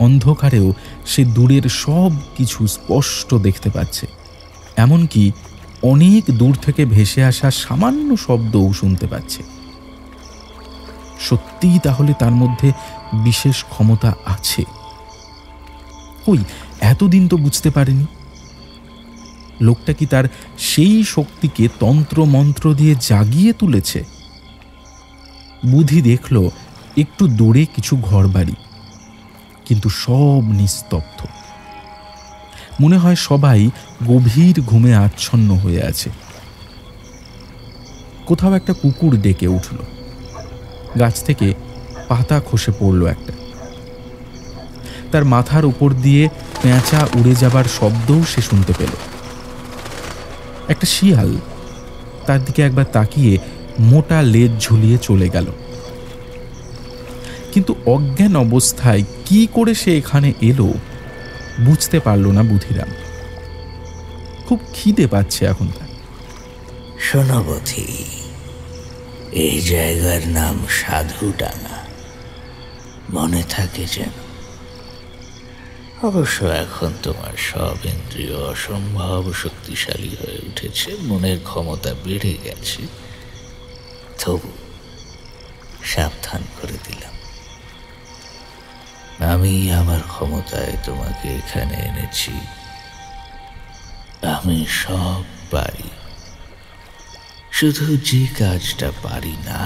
অন্ধকারেও সে দূরের সব কিছু স্পষ্ট দেখতে পাচ্ছে, এমনকি অনেক দূর থেকে ভেসে আসা সামান্য শব্দও শুনতে পাচ্ছে। সত্যিই তাহলে তার মধ্যে বিশেষ ক্ষমতা আছে। কই, এতদিন তো বুঝতে পারেনি। লোকটা কি তার সেই শক্তিকে তন্ত্র মন্ত্র দিয়ে জাগিয়ে তুলেছে? বুধি দেখল একটু দূরে কিছু ঘরবাড়ি, কিন্তু সব নিস্তব্ধ। মনে হয় সবাই গভীর ঘুমে আচ্ছন্ন হয়ে আছে। কোথাও একটা কুকুর ডেকে উঠল, গাছ থেকে পাতা খসে পড়ল একটা। তার মাথার উপর দিয়ে পেঁচা উড়ে যাবার শব্দও সে শুনতে পেল। একটা শিয়াল তার দিকে একবার তাকিয়ে মোটা লেজ ঝুলিয়ে চলে গেল। কিন্তু অজ্ঞান অবস্থায় কি করে সে এখানে এলো বুঝতে পারল না বুধিরাম। খুব খিদে পাচ্ছে এখন তার। শোনো বুধি, এই জায়গার নাম সাধুডাঙ্গা, মনে থাকে যেন। অবশ্য এখন তোমার সব ইন্দ্রিয় অসম্ভব শক্তিশালী হয়ে উঠেছে, মনের ক্ষমতা বেড়ে গেছে। তবু সাবধান করে দিলাম, আমি আমার ক্ষমতায় তোমাকে এখানে এনেছি। আমি সব পারি, শুধু যে কাজটা পারি না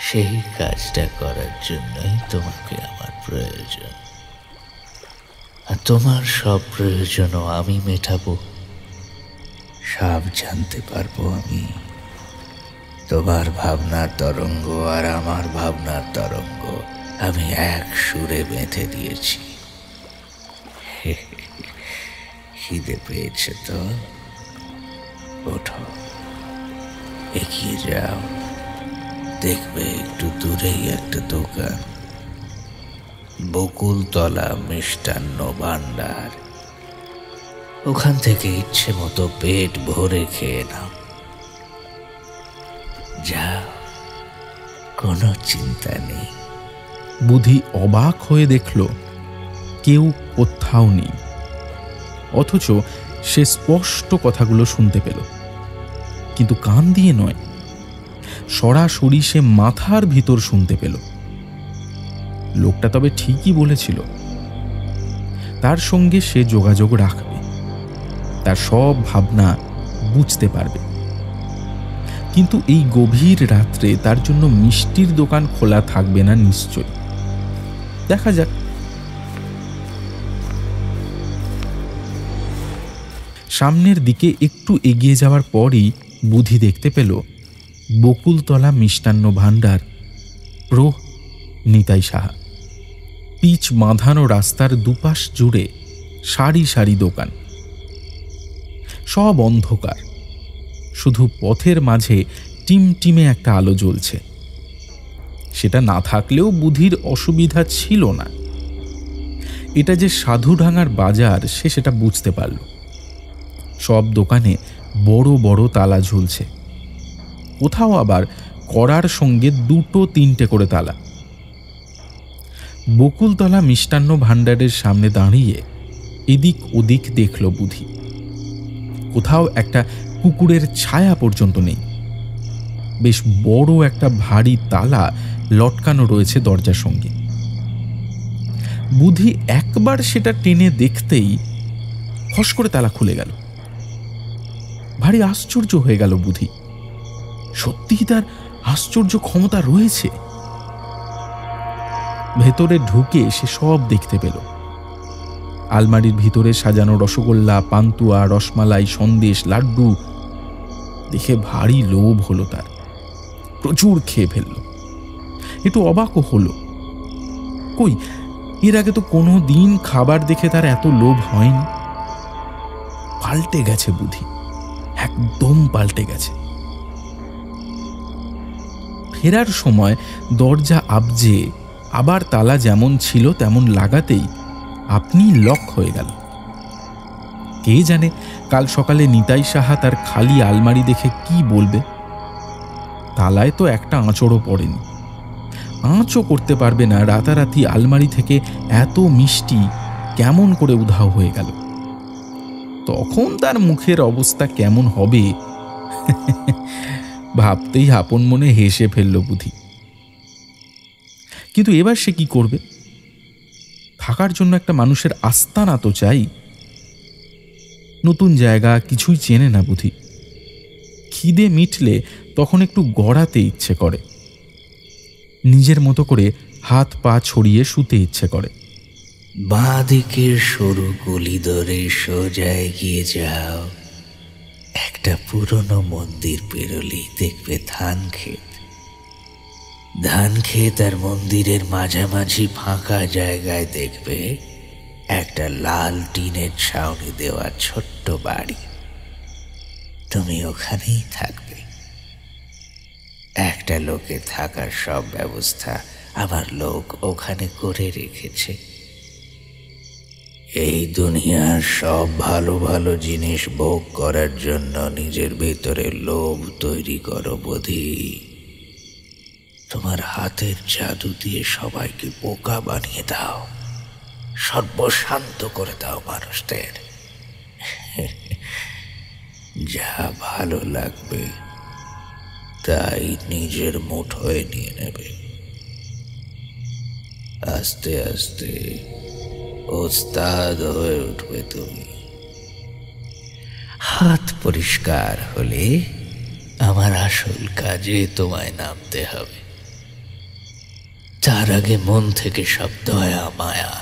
সেই কাজটা করার জন্যই তোমাকে আমার প্রয়োজন। আর তোমার সব প্রয়োজনও আমি মেটাবো। সব জানতে পারবো আমি। তোমার ভাবনার তরঙ্গ আর আমার ভাবনার তরঙ্গ আমি এক সুরে বেঁধে দিয়েছি। খিদে পেয়েছে তো? ওঠো, এগিয়ে যাও। দেখবে একটু দূরেই একটা দোকান, বকুলতলা মিষ্টান্ন ভাণ্ডার। ওখান থেকে ইচ্ছে মতো পেট ভরে খেয়ে নাও। যাও, কোনো চিন্তা নেই। বুধি অবাক হয়ে দেখল কেউ কোথাও নেই, অথচ সে স্পষ্ট কথাগুলো শুনতে পেল, কিন্তু কান দিয়ে নয়, সরাসরি সে মাথার ভিতর শুনতে পেল। লোকটা তবে ঠিকই বলেছিল, তার সঙ্গে সে যোগাযোগ রাখবে, তার সব ভাবনা বুঝতে পারবে। কিন্তু এই গভীর রাত্রে তার জন্য মিষ্টির দোকান খোলা থাকবে না নিশ্চয়। দেখা যাক। সামনের দিকে একটু এগিয়ে যাওয়ার পরই বুধি দেখতে পেল বকুলতলা মিষ্টান্ন ভাণ্ডার, প্রো নিতাই সাহা। পিচ বাঁধানো রাস্তার দুপাশ জুড়ে সারি সারি দোকান, সব অন্ধকার, শুধু পথের মাঝে টিমটিমে একটা আলো জ্বলছে। সেটা না থাকলেও বুধির অসুবিধা ছিল না। এটা যে সাধুডাঙ্গার বাজার সে সেটা বুঝতে পারল। সব দোকানে বড় বড় তালা ঝুলছে, কোথাও আবার কড়ার সঙ্গে 2-3টে করে তালা। বকুলতলা মিষ্টান্ন ভাণ্ডারের সামনে দাঁড়িয়ে এদিক ওদিক দেখল বুধি। কোথাও একটা কুকুরের ছায়া পর্যন্ত নেই। বেশ বড় একটা ভারী তালা লটকানো রয়েছে দরজার সঙ্গে। বুধি একবার সেটা টেনে দেখতেই ফস করে তালা খুলে গেল। ভারী আশ্চর্য হয়ে গেল বুধি, সত্যিই তার আশ্চর্য ক্ষমতা রয়েছে। ভেতরে ঢুকে সে সব দেখতে পেল। আলমারির ভিতরে সাজানো রসগোল্লা, পান্তুয়া, রসমালাই, সন্দেশ, লাড্ডু দেখে ভারী লোভ হলো তার। প্রচুর খেয়ে ফেলল। একটু অবাকও হলো, কই এর আগে তো কোনো দিন খাবার দেখে তার এত লোভ হয়নি। পাল্টে গেছে বুধি, একদম পাল্টে গেছে। ফেরার সময় দরজা আবজে আবার তালা যেমন ছিল তেমন লাগাতেই আপনি লক হয়ে গেল। কে জানে কাল সকালে নিতাই সাহা তার খালি আলমারি দেখে কি বলবে। তালায় তো একটা আঁচড়ও পড়েনি, আঁচও করতে পারবে না রাতারাতি আলমারি থেকে এত মিষ্টি কেমন করে উধাও হয়ে গেল। তখন তার মুখের অবস্থা কেমন হবে ভাবতেই আপন মনে হেসে ফেলল বুধি। কিন্তু এবার সে কি করবে? থাকার জন্য একটা মানুষের আস্তানা তো চাই। নতুন জায়গা, কিছুই চেনে না বুধি। খিদে মিটলে তখন একটু গড়াতে ইচ্ছে করে, নিজের মতো করে হাত পা ছড়িয়ে শুতে ইচ্ছে করে। বাঁ দিকের সরু গলি ধরে সোজা এগিয়ে যাও। একটা পুরনো মন্দির পেরোলেই দেখবে ধান ক্ষেত। ধান ক্ষেত আর মন্দিরের মাঝামাঝি ফাঁকা জায়গায় দেখবে একটা লাল টিনের ছাউনি দেওয়া ছোট্ট বাড়ি। তুমি ওখানেই থাকবে। একটা লোকের থাকার সব ব্যবস্থা আমার লোক ওখানে করে রেখেছে। এই দুনিয়ার সব ভালো ভালো জিনিস ভোগ করার জন্য নিজের ভিতরে লোভ তৈরি করো বুধি। তোমার হাতের জাদু দিয়ে সবাইকে বোকা বানিয়ে দাও, সর্বশান্ত করে দাও মানুষদের। যা ভালো লাগবে তাই নিজের মুঠোয় নিয়ে নেবে। আস্তে আস্তে ওস্তাদ হয়ে উঠবে তুমি। হাত পরিষ্কার হলে আমার আসল কাজে তোমায় নামতে হবে। তার আগে মন থেকে সব দয়া মায়া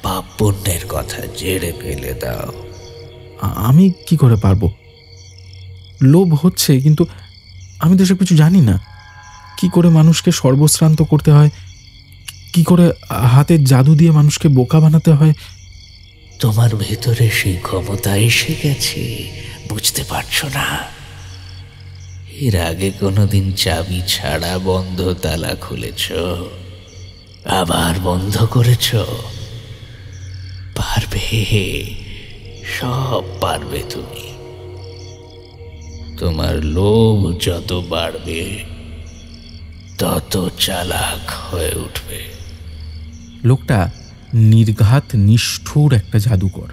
পাপ পুণ্যের কথা জেরে ফেলে দাও। আমি কি করে পারবো? লোভ হচ্ছে, কিন্তু আমি তো সব কিছু জানি না। কি করে মানুষকে সর্বশ্রান্ত করতে হয়, কি করে হাতের জাদু দিয়ে মানুষকে বোকা বানাতে হয়। তোমার ভেতরে সেই ক্ষমতা এসে গেছে, বুঝতে পারছো না? এর আগে কোনোদিন চাবি ছাড়া বন্ধ তালা খুলেছ, আবার বন্ধ করেছ। পারবে, সব পারবে তুমি। তোমার লোভ যত বাড়বে তত চালাক হয়ে উঠবে। লোকটা নির্ঘাত নিষ্ঠুর একটা জাদুকর।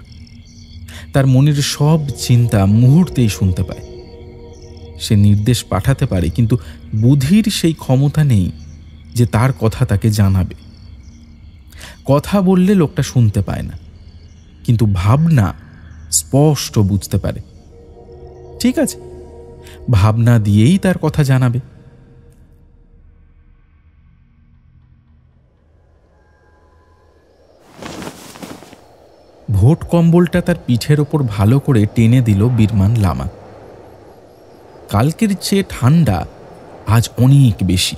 তার মনের সব চিন্তা মুহূর্তেই শুনতে পায়। সে নির্দেশ পাঠাতে পারে, কিন্তু বুদ্ধির সেই ক্ষমতা নেই যে তার কথা তাকে জানাবে। কথা বললে লোকটা শুনতে পায় না, কিন্তু ভাবনা স্পষ্ট বুঝতে পারে। ঠিক আছে, ভাবনা দিয়েই তার কথা জানাবে। ভোট কম্বলটা তার পিঠের ওপর ভালো করে টেনে দিল বীরমান লামা। কালকের চেয়ে ঠান্ডা আজ অনেক বেশি,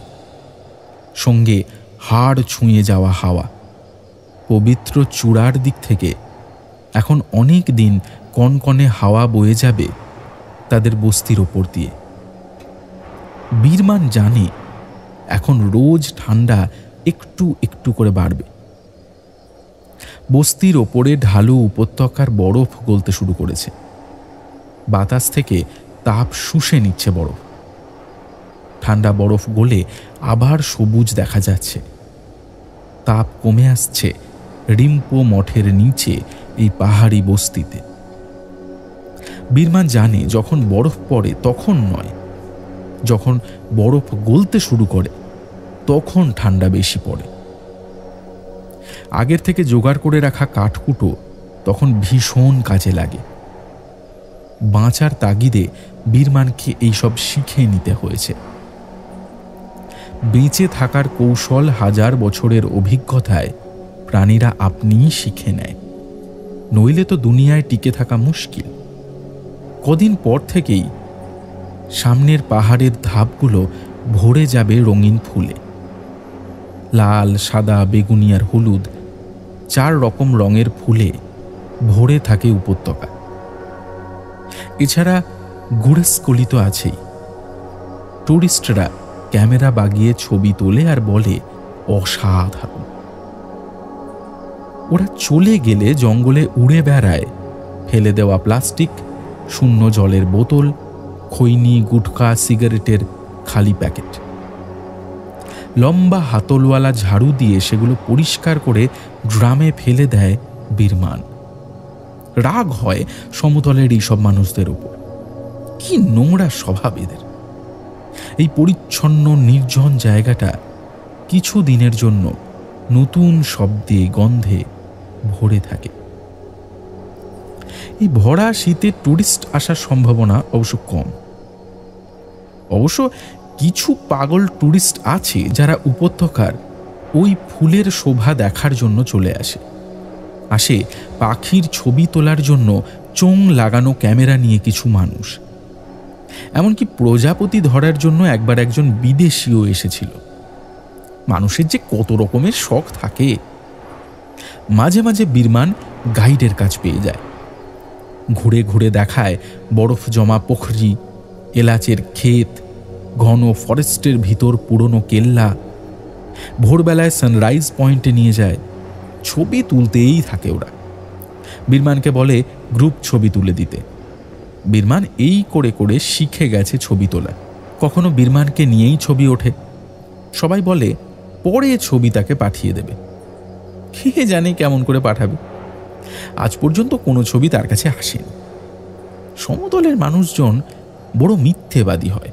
সঙ্গে হাড় ছুঁয়ে যাওয়া হাওয়া। পবিত্র চূড়ার দিক থেকে এখন অনেক দিন কনকনে হাওয়া বয়ে যাবে তাদের বস্তির ওপর দিয়ে। বীরমান জানে এখন রোজ ঠান্ডা একটু একটু করে বাড়বে। বস্তির ওপরে ঢালু উপত্যকার বরফ গলতে শুরু করেছে। বাতাস থেকে তাপ শুষে নিচ্ছে বরফ। ঠান্ডা বরফ গলে আবার সবুজ দেখা যাচ্ছে। তাপ কমে আসছে রিম্পো মঠের নিচে এই পাহাড়ি বস্তিতে। বীরমান জানে যখন বরফ পড়ে তখন নয়, যখন বরফ গলতে শুরু করে তখন ঠান্ডা বেশি পড়ে। আগের থেকে জোগাড় করে রাখা কাঠকুটো তখন ভীষণ কাজে লাগে। বাঁচার তাগিদে বীরমানকে এইসব শিখে নিতে হয়েছে। বেঁচে থাকার কৌশল হাজার বছরের অভিজ্ঞতায় প্রাণীরা আপনিই শিখে নেয়, নইলে তো দুনিয়ায় টিকে থাকা মুশকিল। কদিন পর থেকেই সামনের পাহাড়ের ধাপগুলো ভরে যাবে রঙিন ফুলে। লাল, সাদা, বেগুনি আর হলুদ 4 রকম রঙের ফুলে ভরে থাকে উপত্যকা। এছাড়া গুড়েস্কলি তো আছেই। টুরিস্টরা ক্যামেরা বাগিয়ে ছবি তোলে আর বলে অসাধারণ। ওরা চলে গেলে জঙ্গলে উড়ে বেড়ায় ফেলে দেওয়া প্লাস্টিক, শূন্য জলের বোতল, খৈনি, গুটখা, সিগারেটের খালি প্যাকেট। লম্বা হাতলওয়ালা ঝাড়ু দিয়ে সেগুলো পরিষ্কার করে ড্রামে ফেলে দেয় বীরমান। রাগ হয় সমতলের এইসব মানুষদের উপর। কি নোংরা স্বভাব এদের। এই পরিচ্ছন্ন নির্জন জায়গাটা কিছু দিনের জন্য নতুন শব্দে, গন্ধে ভরে থাকে। এই ভরা শীতে টুরিস্ট আসার সম্ভাবনা অবশ্য কম। অবশ্য কিছু পাগল টুরিস্ট আছে যারা উপত্যকার ওই ফুলের শোভা দেখার জন্য চলে আসে পাখির ছবি তোলার জন্য চোং লাগানো ক্যামেরা নিয়ে কিছু মানুষ। এমনকি প্রজাপতি ধরার জন্য একবার একজন বিদেশিও এসেছিল। মানুষের যে কত রকমের শখ থাকে। মাঝে মাঝে বীরমান গাইডের কাজ পেয়ে যায়। ঘুরে ঘুরে দেখায় বরফ জমা পুকুরি, এলাচের ক্ষেত, ঘন ফরেস্টের ভিতর পুরনো কেল্লা। ভোরবেলায় সানরাইজ পয়েন্টে নিয়ে যায়। ছবি তুলতেই থাকে ওরা। বীরমানকে বলে গ্রুপ ছবি তুলে দিতে। বীরমান এই করে করে শিখে গেছে ছবি তোলা। কখনো বীরমানকে নিয়েই ছবি ওঠে, সবাই বলে পরে ছবি তাকে পাঠিয়ে দেবে। কে জানে কেমন করে পাঠাবে। আজ পর্যন্ত কোনো ছবি তার কাছে আসেনি। সমতলের মানুষজন বড় মিথ্যেবাদী হয়।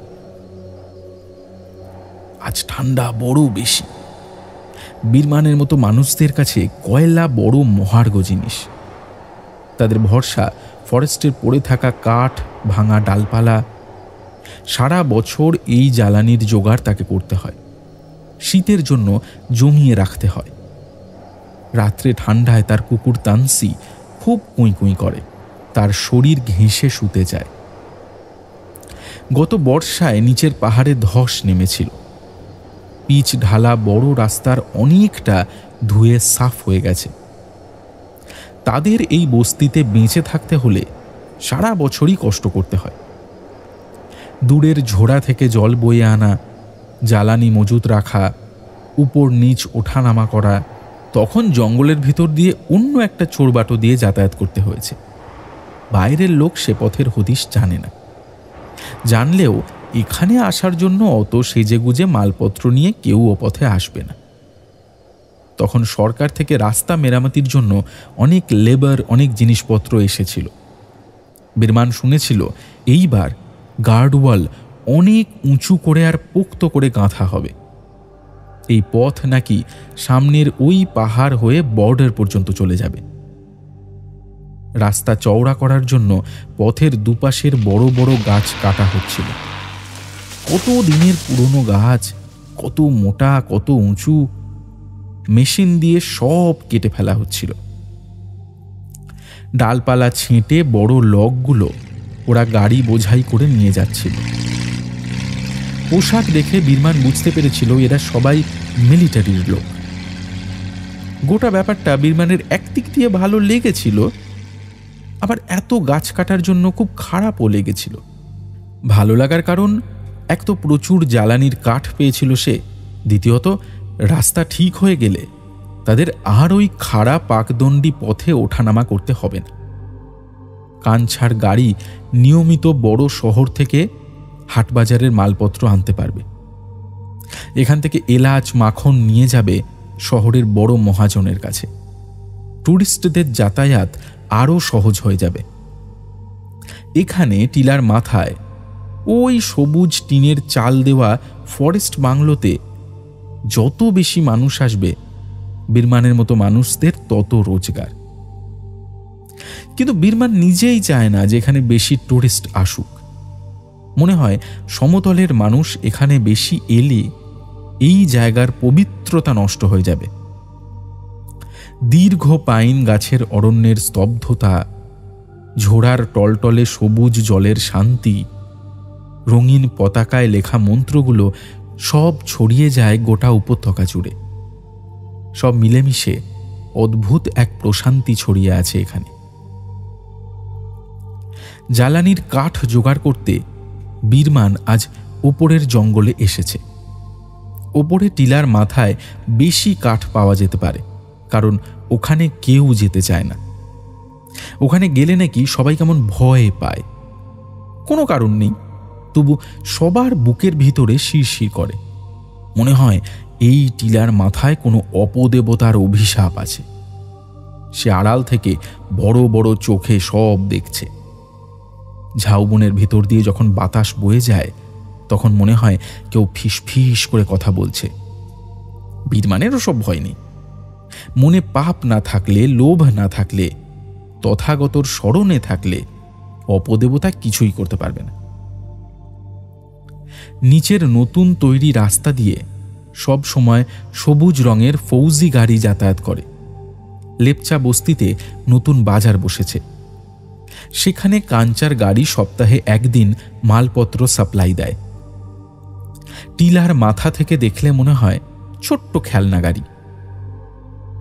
আজ ঠান্ডা বড় বেশি। বীরমানের মতো মানুষদের কাছে কয়লা বড় মহার্ঘ জিনিস। তাদের ভরসা ফরেস্টের পড়ে থাকা কাঠ, ভাঙা ডালপালা। সারা বছর এই জ্বালানির জোগাড় তাকে করতে হয়। শীতের জন্য জমিয়ে রাখতে হয়। রাত্রে ঠান্ডায় তার কুকুর তানসি খুব কুঁই কুঁই করে, তার শরীর ঘেঁষে শুতে যায়। গত বর্ষায় নিচের পাহাড়ে ধস নেমেছিল। পিচ ঢালা বড় রাস্তার অনেকটা ধুয়ে সাফ হয়ে গেছে। তাদের এই বস্তিতে বেঁচে থাকতে হলে সারা বছরই কষ্ট করতে হয়। দূরের ঝোড়া থেকে জল বয়ে আনা, জ্বালানি মজুত রাখা, উপর নিচ ওঠানামা করা, তখন জঙ্গলের ভিতর দিয়ে অন্য একটা চোরবাটো দিয়ে যাতায়াত করতে হয়েছে। বাইরের লোক সে পথের হদিশ জানে না। জানলেও এখানে আসার জন্য অত সেজেগুজে মালপত্র নিয়ে কেউ ও পথে আসবে না। তখন সরকার থেকে রাস্তা মেরামতির জন্য অনেক লেবার, অনেক জিনিসপত্র এসেছিল। বীরমান শুনেছিল এইবার গার্ডওয়াল অনেক উঁচু করে আর পোক্ত করে গাঁথা হবে। এই পথ নাকি সামনের ওই পাহাড় হয়ে বর্ডার পর্যন্ত চলে যাবে। রাস্তা চওড়া করার জন্য পথের দুপাশের বড় বড় গাছ কাটা হচ্ছিল। কত দিনের পুরনো গাছ, কত মোটা, কত উঁচু, মেশিন দিয়ে সব কেটে ফেলা হচ্ছিল। ডালপালা ছেঁটে বড় লগগুলো ওরা গাড়ি বোঝাই করে নিয়ে যাচ্ছিল। পোশাক দেখে বীরমান বুঝতে পেরেছিল এরা সবাই মিলিটারির লোক। গোটা ব্যাপারটা বীরমানের একদিক দিয়ে ভালো লেগেছিল, আবার এত গাছ কাটার জন্য খুব খারাপও লেগেছিল। ভালো লাগার কারণ, এক তো প্রচুর জ্বালানির কাঠ পেয়েছিল সে, দ্বিতীয়ত রাস্তা ঠিক হয়ে গেলে তাদের আর ওই খাড়া পাকদণ্ডী পথে ওঠানামা করতে হবে না। কানছাড় গাড়ি নিয়মিত বড় শহর থেকে হাটবাজারের মালপত্র আনতে পারবে। এখান থেকে এলাচ, মাখন নিয়ে যাবে শহরের বড় মহাজনের কাছে। টুরিস্টদের যাতায়াত আরও সহজ হয়ে যাবে। এখানে টিলার মাথায় ওই সবুজ টিনের চাল দেওয়া ফরেস্ট বাংলোতে যত বেশি মানুষ আসবে, বীরমানের মতো মানুষদের তত রোজগার। কিন্তু বীরমান নিজেই চায় না যে এখানে বেশি টুরিস্ট আসুক। মনে হয় সমতলের মানুষ এখানে বেশি এলে এই জায়গার পবিত্রতা নষ্ট হয়ে যাবে। দীর্ঘ পাইন গাছের অরণ্যের স্তব্ধতা, ঝোড়ার টলটলে সবুজ জলের শান্তি, রঙিন পতাকায় লেখা মন্ত্রগুলো সব ছড়িয়ে যায় গোটা উপত্যকা জুড়ে। সব মিলেমিশে অদ্ভুত এক প্রশান্তি ছড়িয়ে আছে এখানে। জ্বালানির কাঠ জোগাড় করতে বীরমান আজ ওপরের জঙ্গলে এসেছে। ওপরে টিলার মাথায় বেশি কাঠ পাওয়া যেতে পারে, কারণ ওখানে কেউ যেতে চায় না। ওখানে গেলে নাকি সবাই কেমন ভয় পায়। কোনো কারণ নেই, তবু সবার বুকের ভিতরে শিরশির করে। মনে হয় এই টিলার মাথায় কোনো অপদেবতার অভিশাপ আছে। সে আড়াল থেকে বড় বড় চোখে সব দেখছে। ঝাউবনের ভিতর দিয়ে যখন বাতাস বয়ে যায়, তখন মনে হয় কেউ ফিস ফিস করে কথা বলছে। বীরমানেরও সব ভয় নেই। মনে পাপ না থাকলে, লোভ না থাকলে, তথাগতর স্মরণে থাকলে অপদেবতা কিছুই করতে পারবে না। নিচের নতুন তৈরি রাস্তা দিয়ে সব সময় সবুজ রঙের ফৌজি গাড়ি যাতায়াত করে। লেপচা বস্তিতে নতুন বাজার বসেছে। সেখানে কাঞ্চার গাড়ি সপ্তাহে একদিন মালপত্র সাপ্লাই দেয়। টিলার মাথা থেকে দেখলে মনে হয় ছোট্ট খেলনা গাড়ি।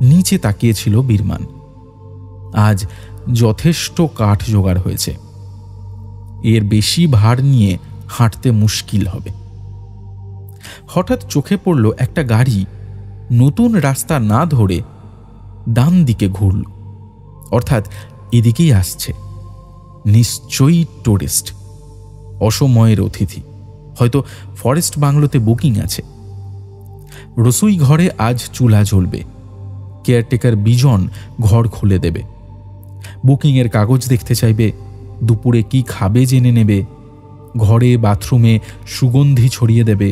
নিচে তাকিয়েছিল বীরমান। আজ যথেষ্ট কাঠ জোগাড় হয়েছে। এর বেশি ভার নিয়ে হাঁটতে মুশকিল হবে। হঠাৎ চোখে পড়ল একটা গাড়ি নতুন রাস্তা না ধরে ডান দিকে ঘুরল, অর্থাৎ এদিকেই আসছে। নিশ্চয়ই টুরিস্ট, অসময়ের অতিথি, হয়তো ফরেস্ট বাংলোতে বুকিং আছে। রসুই ঘরে আজ চুলা জ্বলবে। কেয়ারটেকার বিজন ঘর খুলে দেবে। বুকিংয়ের কাগজ দেখতে চাইবে, দুপুরে কি খাবে জেনে নেবে, ঘরে বাথরুমে সুগন্ধি ছড়িয়ে দেবে,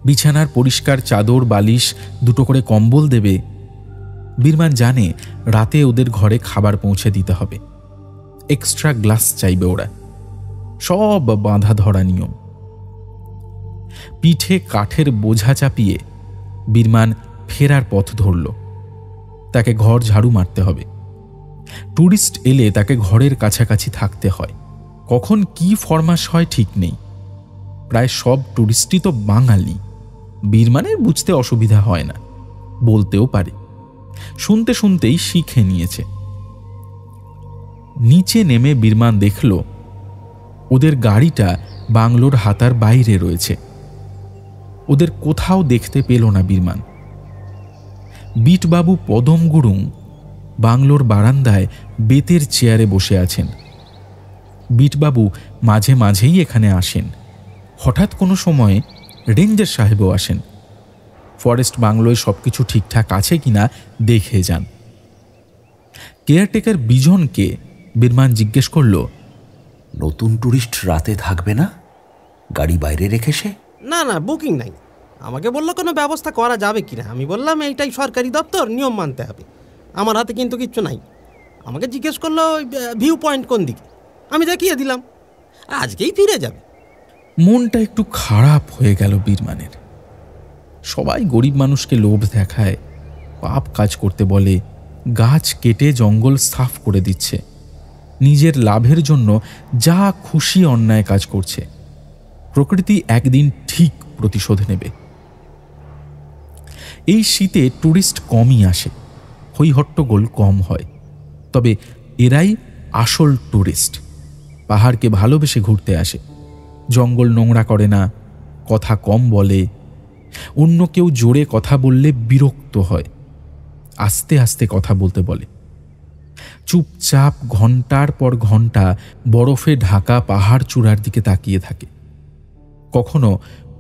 বিছানার পরিষ্কার চাদর বালিশ দুটো করে কম্বল দেবে। বীরমান জানে রাতে ওদের ঘরে খাবার পৌঁছে দিতে হবে। এক্সট্রা গ্লাস চাইবে ওরা। সব বাঁধা ধরা নিয়ম। পিঠে কাঠের বোঝা চাপিয়ে বীরমান ফেরার পথ ধরল। তাকে ঘর ঝাড়ু মারতে হবে। ট্যুরিস্ট এলে তাকে ঘরের কাছাকাছি থাকতে হয়। কখন কি ফরমাশ হয় ঠিক নেই। প্রায় সব ট্যুরিস্টই তো বাঙালি। বীরমানের বুঝতে অসুবিধা হয় না, বলতেও পারে। শুনতে শুনতেই শিখে নিয়েছে। নিচে নেমে বীরমান দেখল ওদের গাড়িটা বাংলোর হাতার বাইরে রয়েছে। ওদের কোথাও দেখতে পেল না বীরমান। বিটবাবু পদম গুরুং বাংলোর বারান্দায় বেতের চেয়ারে বসে আছেন। বিটবাবু মাঝে মাঝেই এখানে আসেন। হঠাৎ কোনো সময়ে রেঞ্জার সাহেবও আসেন। ফরেস্ট বাংলোয় সবকিছু ঠিকঠাক আছে কিনা দেখে যান। কেয়ারটেকার বিজনকে বীরমান জিজ্ঞেস করল, নতুন ট্যুরিস্ট রাতে থাকবে না? গাড়ি বাইরে রেখেছে? না না, বুকিং নাই। আমাকে বললো কোনো ব্যবস্থা করা যাবে কিনা। আমি বললাম এইটাই সরকারি দপ্তর, নিয়ম মানতে হবে। আমার হাতে কিন্তু কিচ্ছু নাই। আমাকে জিজ্ঞেস করলো ভিউ পয়েন্ট কোন দিকে, আমি দেখিয়ে দিলাম। আজকেই ফিরে যাবে। মনটা একটু খারাপ হয়ে গেল বীরমানের। সবাই গরিব মানুষকে লোভ দেখায়, পাপ কাজ করতে বলে, গাছ কেটে জঙ্গল সাফ করে দিচ্ছে, নিজের লাভের জন্য যা খুশি অন্যায় কাজ করছে। প্রকৃতি একদিন ঠিক প্রতিশোধ নেবে। এই শীতে ট্যুরিস্ট কমই আসে, হইহট্টগোল কম হয়। তবে এরাই আসল ট্যুরিস্ট। পাহাড়কে ভালোবেসে ঘুরতে আসে। জঙ্গল নোংরা করে না, কথা কম বলে। অন্য কেউ জোরে কথা বললে বিরক্ত হয়, আস্তে আস্তে কথা বলতে বলে। চুপচাপ ঘন্টার পর ঘন্টা বরফে ঢাকা পাহাড় চূড়ার দিকে তাকিয়ে থাকে। কখনো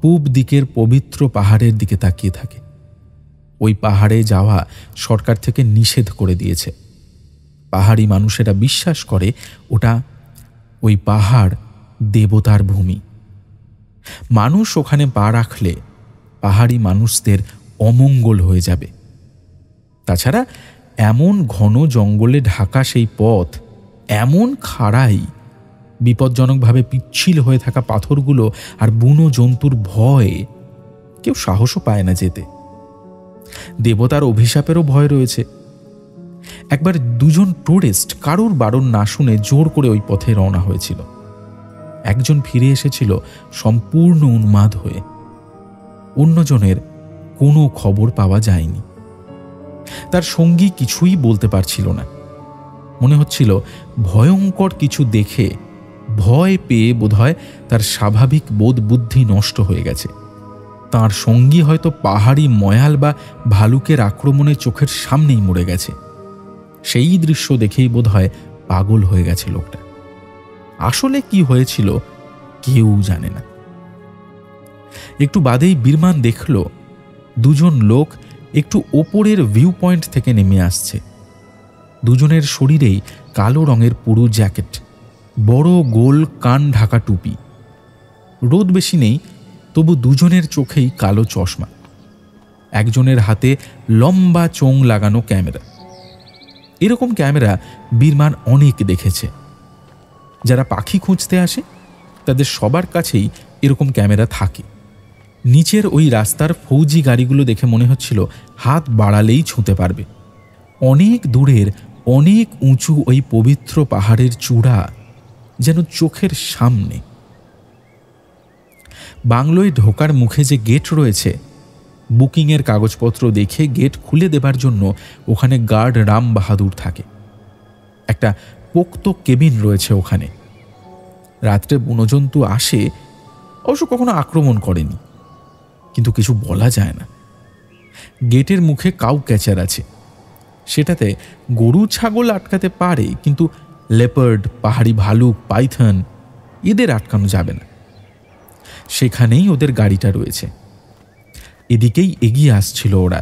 পূব দিকের পবিত্র পাহাড়ের দিকে তাকিয়ে থাকে। ওই পাহাড়ে যাওয়া সরকার থেকে নিষেধ করে দিয়েছে। পাহাড়ি মানুষেরা বিশ্বাস করে ওই পাহাড় দেবতার ভূমি। মানুষ ওখানে পা রাখলে পাহাড়ি মানুষদের অমঙ্গল হয়ে যাবে। তাছাড়া এমন ঘন জঙ্গলে ঢাকা সেই পথ এমন খাড়াই, বিপজ্জনকভাবে পিচ্ছিল হয়ে থাকা পাথরগুলো আর বুনো জন্তুর ভয়ে কেউ সাহসও পায় না যেতে। দেবতার অভিশাপেরও ভয় রয়েছে। একবার দুজন টুরিস্ট কারোর বারণ না শুনে জোর করে ওই পথে রওনা হয়েছিল। একজন ফিরে এসেছিল সম্পূর্ণ উন্মাদ হয়ে। অন্যজনের কোনো খবর পাওয়া যায়নি। তার সঙ্গী কিছুই বলতে পারছিল না। মনে হচ্ছিল ভয়ঙ্কর কিছু দেখে ভয় পেয়ে বোধহয় তার স্বাভাবিক বোধ বুদ্ধি নষ্ট হয়ে গেছে। তার সঙ্গী হয়তো পাহাড়ি ময়াল বা ভালুকের আক্রমণে চোখের সামনেই মরে গেছে। সেই দৃশ্য দেখেই বোধহয় পাগল হয়ে গেছে লোকটা। আসলে কি হয়েছিল কেউ জানে না। একটু বাদেই বীরমান দেখল দুজন লোক একটু ওপরের ভিউ পয়েন্ট থেকে নেমে আসছে। দুজনের শরীরেই কালো রঙের পুরু জ্যাকেট, বড় গোল কান ঢাকা টুপি। রোদ বেশি নেই, তবু দুজনের চোখেই কালো চশমা। একজনের হাতে লম্বা চোঙ লাগানো ক্যামেরা। এরকম ক্যামেরা বীরমান অনেক দেখেছে। যারা পাখি খুঁজতে আসে তাদের সবার কাছেই এরকম ক্যামেরা থাকে। নিচের ওই রাস্তার ফৌজি গাড়িগুলো দেখে মনে হচ্ছিল হাত বাড়ালেই ছুঁতে পারবে। অনেক দূরের অনেক উঁচু ওই পবিত্র পাহাড়ের চূড়া যেন চোখের সামনে। বাংলোয় ঢোকার মুখে যে গেট রয়েছে, বুকিংয়ের কাগজপত্র দেখে গেট খুলে দেবার জন্য ওখানে গার্ড রাম বাহাদুর থাকে। একটা পোক্ত কেবিন রয়েছে ওখানে। রাত্রে বনজন্তু আসে, অবশ্য কখনো আক্রমণ করেনি, কিন্তু কিছু বলা যায় না। গেটের মুখে কাউ ক্যাচার আছে, সেটাতে গরু ছাগল আটকাতে পারে, কিন্তু লেপার্ড, পাহাড়ি ভালুক, পাইথন এদের আটকানো যাবে না। সেখানেই ওদের গাড়িটা রয়েছে। এদিকেই এগিয়ে আসছিল ওরা।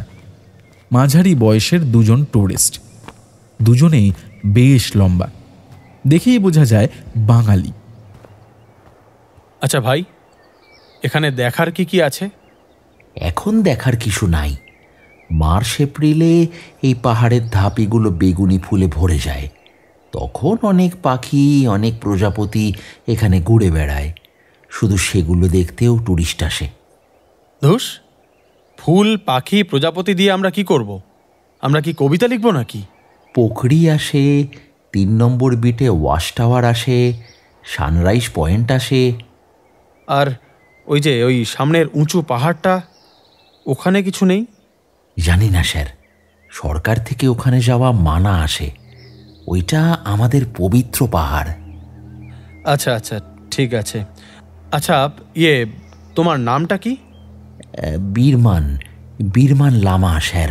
মাঝারি বয়সের দুজন টুরিস্ট, দুজনেই বেশ লম্বা, দেখেই বোঝা যায় বাঙালি। আচ্ছা ভাই, এখানে দেখার কি কি আছে? এখন দেখার কিছু নাই। মার্চ এপ্রিলে এই পাহাড়ের ধাপিগুলো বেগুনি ফুলে ভরে যায়। তখন অনেক পাখি, অনেক প্রজাপতি এখানে ঘুরে বেড়ায়। শুধু সেগুলো দেখতেও টুরিস্ট আসে। ধুস, ফুল, পাখি, প্রজাপতি দিয়ে আমরা কি করব? আমরা কি কবিতা লিখব নাকি? পোখরি আসে, 3 নম্বর বিটে ওয়াচ টাওয়ার আসে, সানরাইজ পয়েন্ট আসে। আর ওই সামনের উঁচু পাহাড়টা, ওখানে কিছু নেই? জানি না স্যার, সরকার থেকে ওখানে যাওয়া মানা আসে। ওইটা আমাদের পবিত্র পাহাড়। আচ্ছা আচ্ছা, ঠিক আছে। আচ্ছা তোমার নামটা কি? বীরমান লামা স্যার।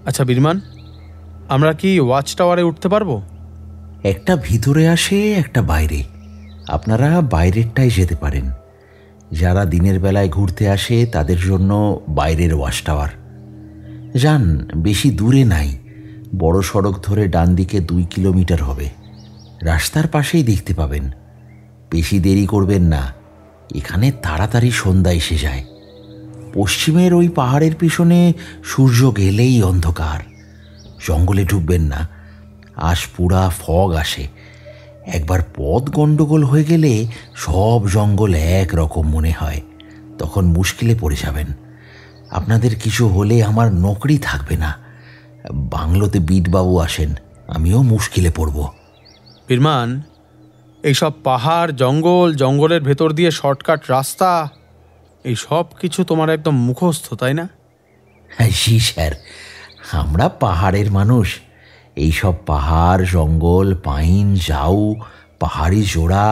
আচ্ছা বীরমান, আমরা কি ওয়াচ টাওয়ারে উঠতে পারবো? একটা ভিতরে আসে, একটা বাইরে। আপনারা বাইরেরটাই যেতে পারেন। যারা দিনের বেলায় ঘুরতে আসে তাদের জন্য বাইরের ওয়াচ টাওয়ার। যান, বেশি দূরে নাই, বড় সড়ক ধরে ডান দিকে 2 কিলোমিটার হবে। রাস্তার পাশেই দেখতে পাবেন। বেশি দেরি করবেন না, এখানে তাড়াতাড়ি সন্ধ্যা এসে যায়। পশ্চিমের ওই পাহাড়ের পিছনে সূর্য গেলেই অন্ধকার। জঙ্গলে ঢুকবেন না, আশপুরা ফগ আসে। একবার পথ গন্ডগোল হয়ে গেলে সব জঙ্গল এক রকম মনে হয়। তখন মুশকিলে পড়ে যাবেন। আপনাদের কিছু হলে আমার নকরি থাকবে না। বাংলোতে বিটবাবু আসেন, আমিও মুশকিলে পড়ব। বীরমান, এইসব পাহাড়, জঙ্গলের ভেতর দিয়ে শর্টকাট রাস্তা, এই সব কিছু তোমার একদম মুখস্থ, তাই না? হ্যাঁ জি স্যার, আমরা পাহাড়ের মানুষ। এইসব পাহাড়, জঙ্গল, পাইন, ঝাউ, পাহাড়ি জোড়া,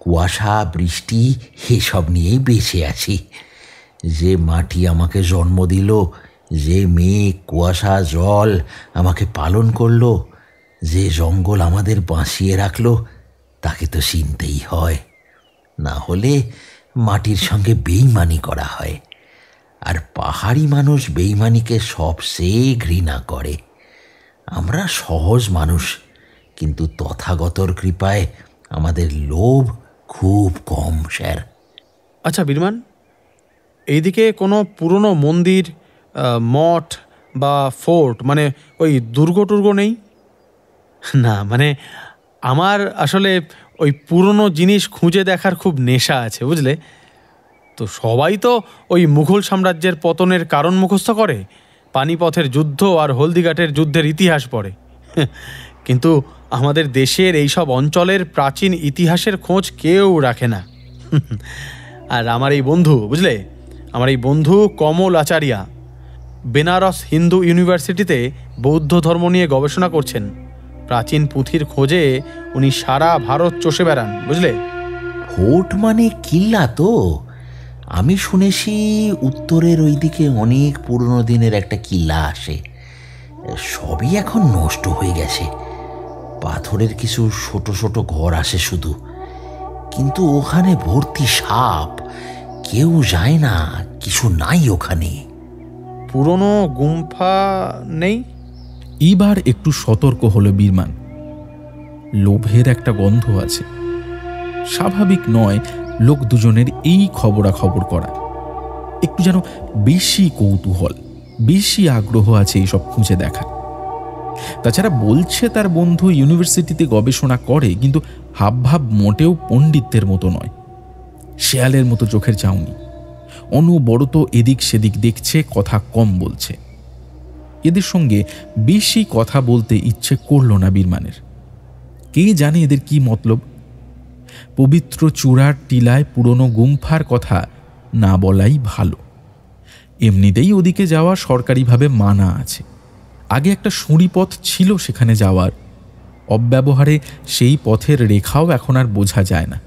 কুয়াশা, বৃষ্টি, এসব নিয়েই বেঁচে আছি। যে মাটি আমাকে জন্ম দিল, যে মেঘ, কুয়াশা, জল আমাকে পালন করলো, যে জঙ্গল আমাদের বাঁচিয়ে রাখলো, তাকে তো চিনতেই হয়। না হলে মাটির সঙ্গে বেইমানি করা হয়। আর পাহাড়ি মানুষ বেইমানিকে সবচেয়ে ঘৃণা করে। আমরা সহজ মানুষ, কিন্তু তথাগতর কৃপায় আমাদের লোভ খুব কম স্যার। আচ্ছা বীরমান, এইদিকে কোনো পুরনো মন্দির, মঠ বা ফোর্ট, মানে ওই দুর্গ নেই? না, মানে আমার আসলে ওই পুরনো জিনিস খুঁজে দেখার খুব নেশা আছে, বুঝলে তো। সবাই তো ওই মুঘল সাম্রাজ্যের পতনের কারণ মুখস্থ করে, পানিপথের যুদ্ধ আর হলদিঘাটের যুদ্ধের ইতিহাস পড়ে, কিন্তু আমাদের দেশের এইসব অঞ্চলের প্রাচীন ইতিহাসের খোঁজ কেউ রাখে না। আর আমার এই বন্ধু, বুঝলে, আমার এই বন্ধু কমল আচারিয়া বেনারস হিন্দু ইউনিভার্সিটিতে বৌদ্ধ ধর্ম নিয়ে গবেষণা করছেন। প্রাচীন পুঁথির খোঁজে উনি সারা ভারত চষে বেড়ান, বুঝলে। ফোর্ট মানে কিল্লা তো? আমি শুনেছি উত্তরের ওই দিকে অনেক পুরনো দিনের একটা কিল্লা আসে। সবই এখন নষ্ট হয়ে গেছে। পাথরের কিছু ছোট ছোট ঘর আসে শুধু, কিন্তু ওখানে ভর্তি সাপ। কেউ যায় না, কিছু নাই ওখানে। পুরনো গুম্ফা নেই? এইবার একটু সতর্ক হলো বীরমান। লোভের একটা গন্ধ আছে। স্বাভাবিক নয় লোক দুজনের এই খবরাখবর করা। একটু যেন বেশি কৌতূহল, বেশি আগ্রহ আছে এইসব খুঁজে দেখা। তাছাড়া বলছে তার বন্ধু ইউনিভার্সিটিতে গবেষণা করে, কিন্তু হাবভাব মোটেও পণ্ডিতদের মতো নয়। শেয়ালের মতো চোখের চাউনি, অনবরত এদিক সেদিক দেখছে, কথা কম বলছে। এদের সঙ্গে বেশি কথা বলতে ইচ্ছে করল না বীরমানের। কে জানে এদের কি মতলব। পবিত্র চূড়ার টিলায় পুরনো গুম্ফার কথা না বলাই ভালো। এমনিতেই ওদিকে যাওয়া সরকারিভাবে মানা আছে। আগে একটা সুঁড়ি পথ ছিল সেখানে যাওয়ার, অব্যবহারে সেই পথের রেখাও এখন আর বোঝা যায় না।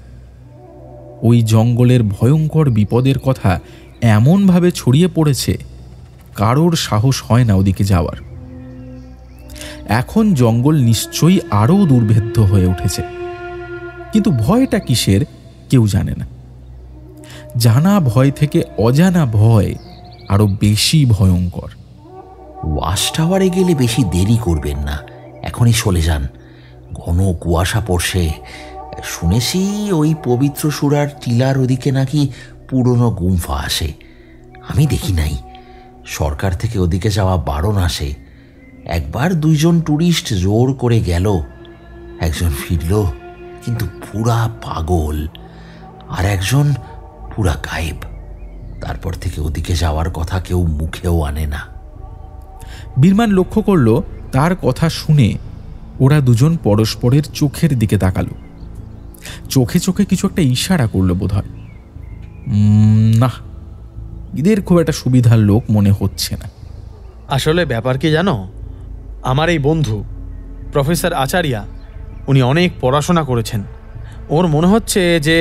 ওই জঙ্গলের ভয়ঙ্কর বিপদের কথা এমনভাবে ছড়িয়ে পড়েছে, কারোর সাহস হয় না ওদিকে যাওয়ার। এখন জঙ্গল নিশ্চয়ই আরও দুর্ভেদ্য হয়ে উঠেছে, কিন্তু ভয়টা কিসের কেউ জানে না। জানা ভয় থেকে অজানা ভয় আরো বেশি ভয়ঙ্কর। ওয়াচ টাওয়ারে গেলে বেশি দেরি করবেন না, এখনই চলে যান। ঘন কুয়াশা পড়ছে। শুনেছি ওই পবিত্র সুরার টিলার ওদিকে নাকি পুরনো গুম্ফা আসে। আমি দেখি নাই, সরকার থেকে ওদিকে যাওয়া বারণ আসে। একবার 2 জন ট্যুরিস্ট জোর করে গেল, একজন ফিরল কিন্তু পুরা পাগল, আর একজন পুরা গায়েব। তারপর থেকে ওদিকে যাওয়ার কথা কেউ মুখেও আনে না। বীরমান লক্ষ্য করল তার কথা শুনে ওরা দুজন পরস্পরের চোখের দিকে তাকালো। চোখে চোখে কিছু একটা ইশারা করলো বোধ হয়। না, এদের খুব একটা সুবিধার লোক মনে হচ্ছে না। আসলে ব্যাপার কি জানো, আমার এই বন্ধু প্রফেসর আচারিয়া, উনি অনেক পড়াশোনা করেছেন। ওর মনে হচ্ছে যে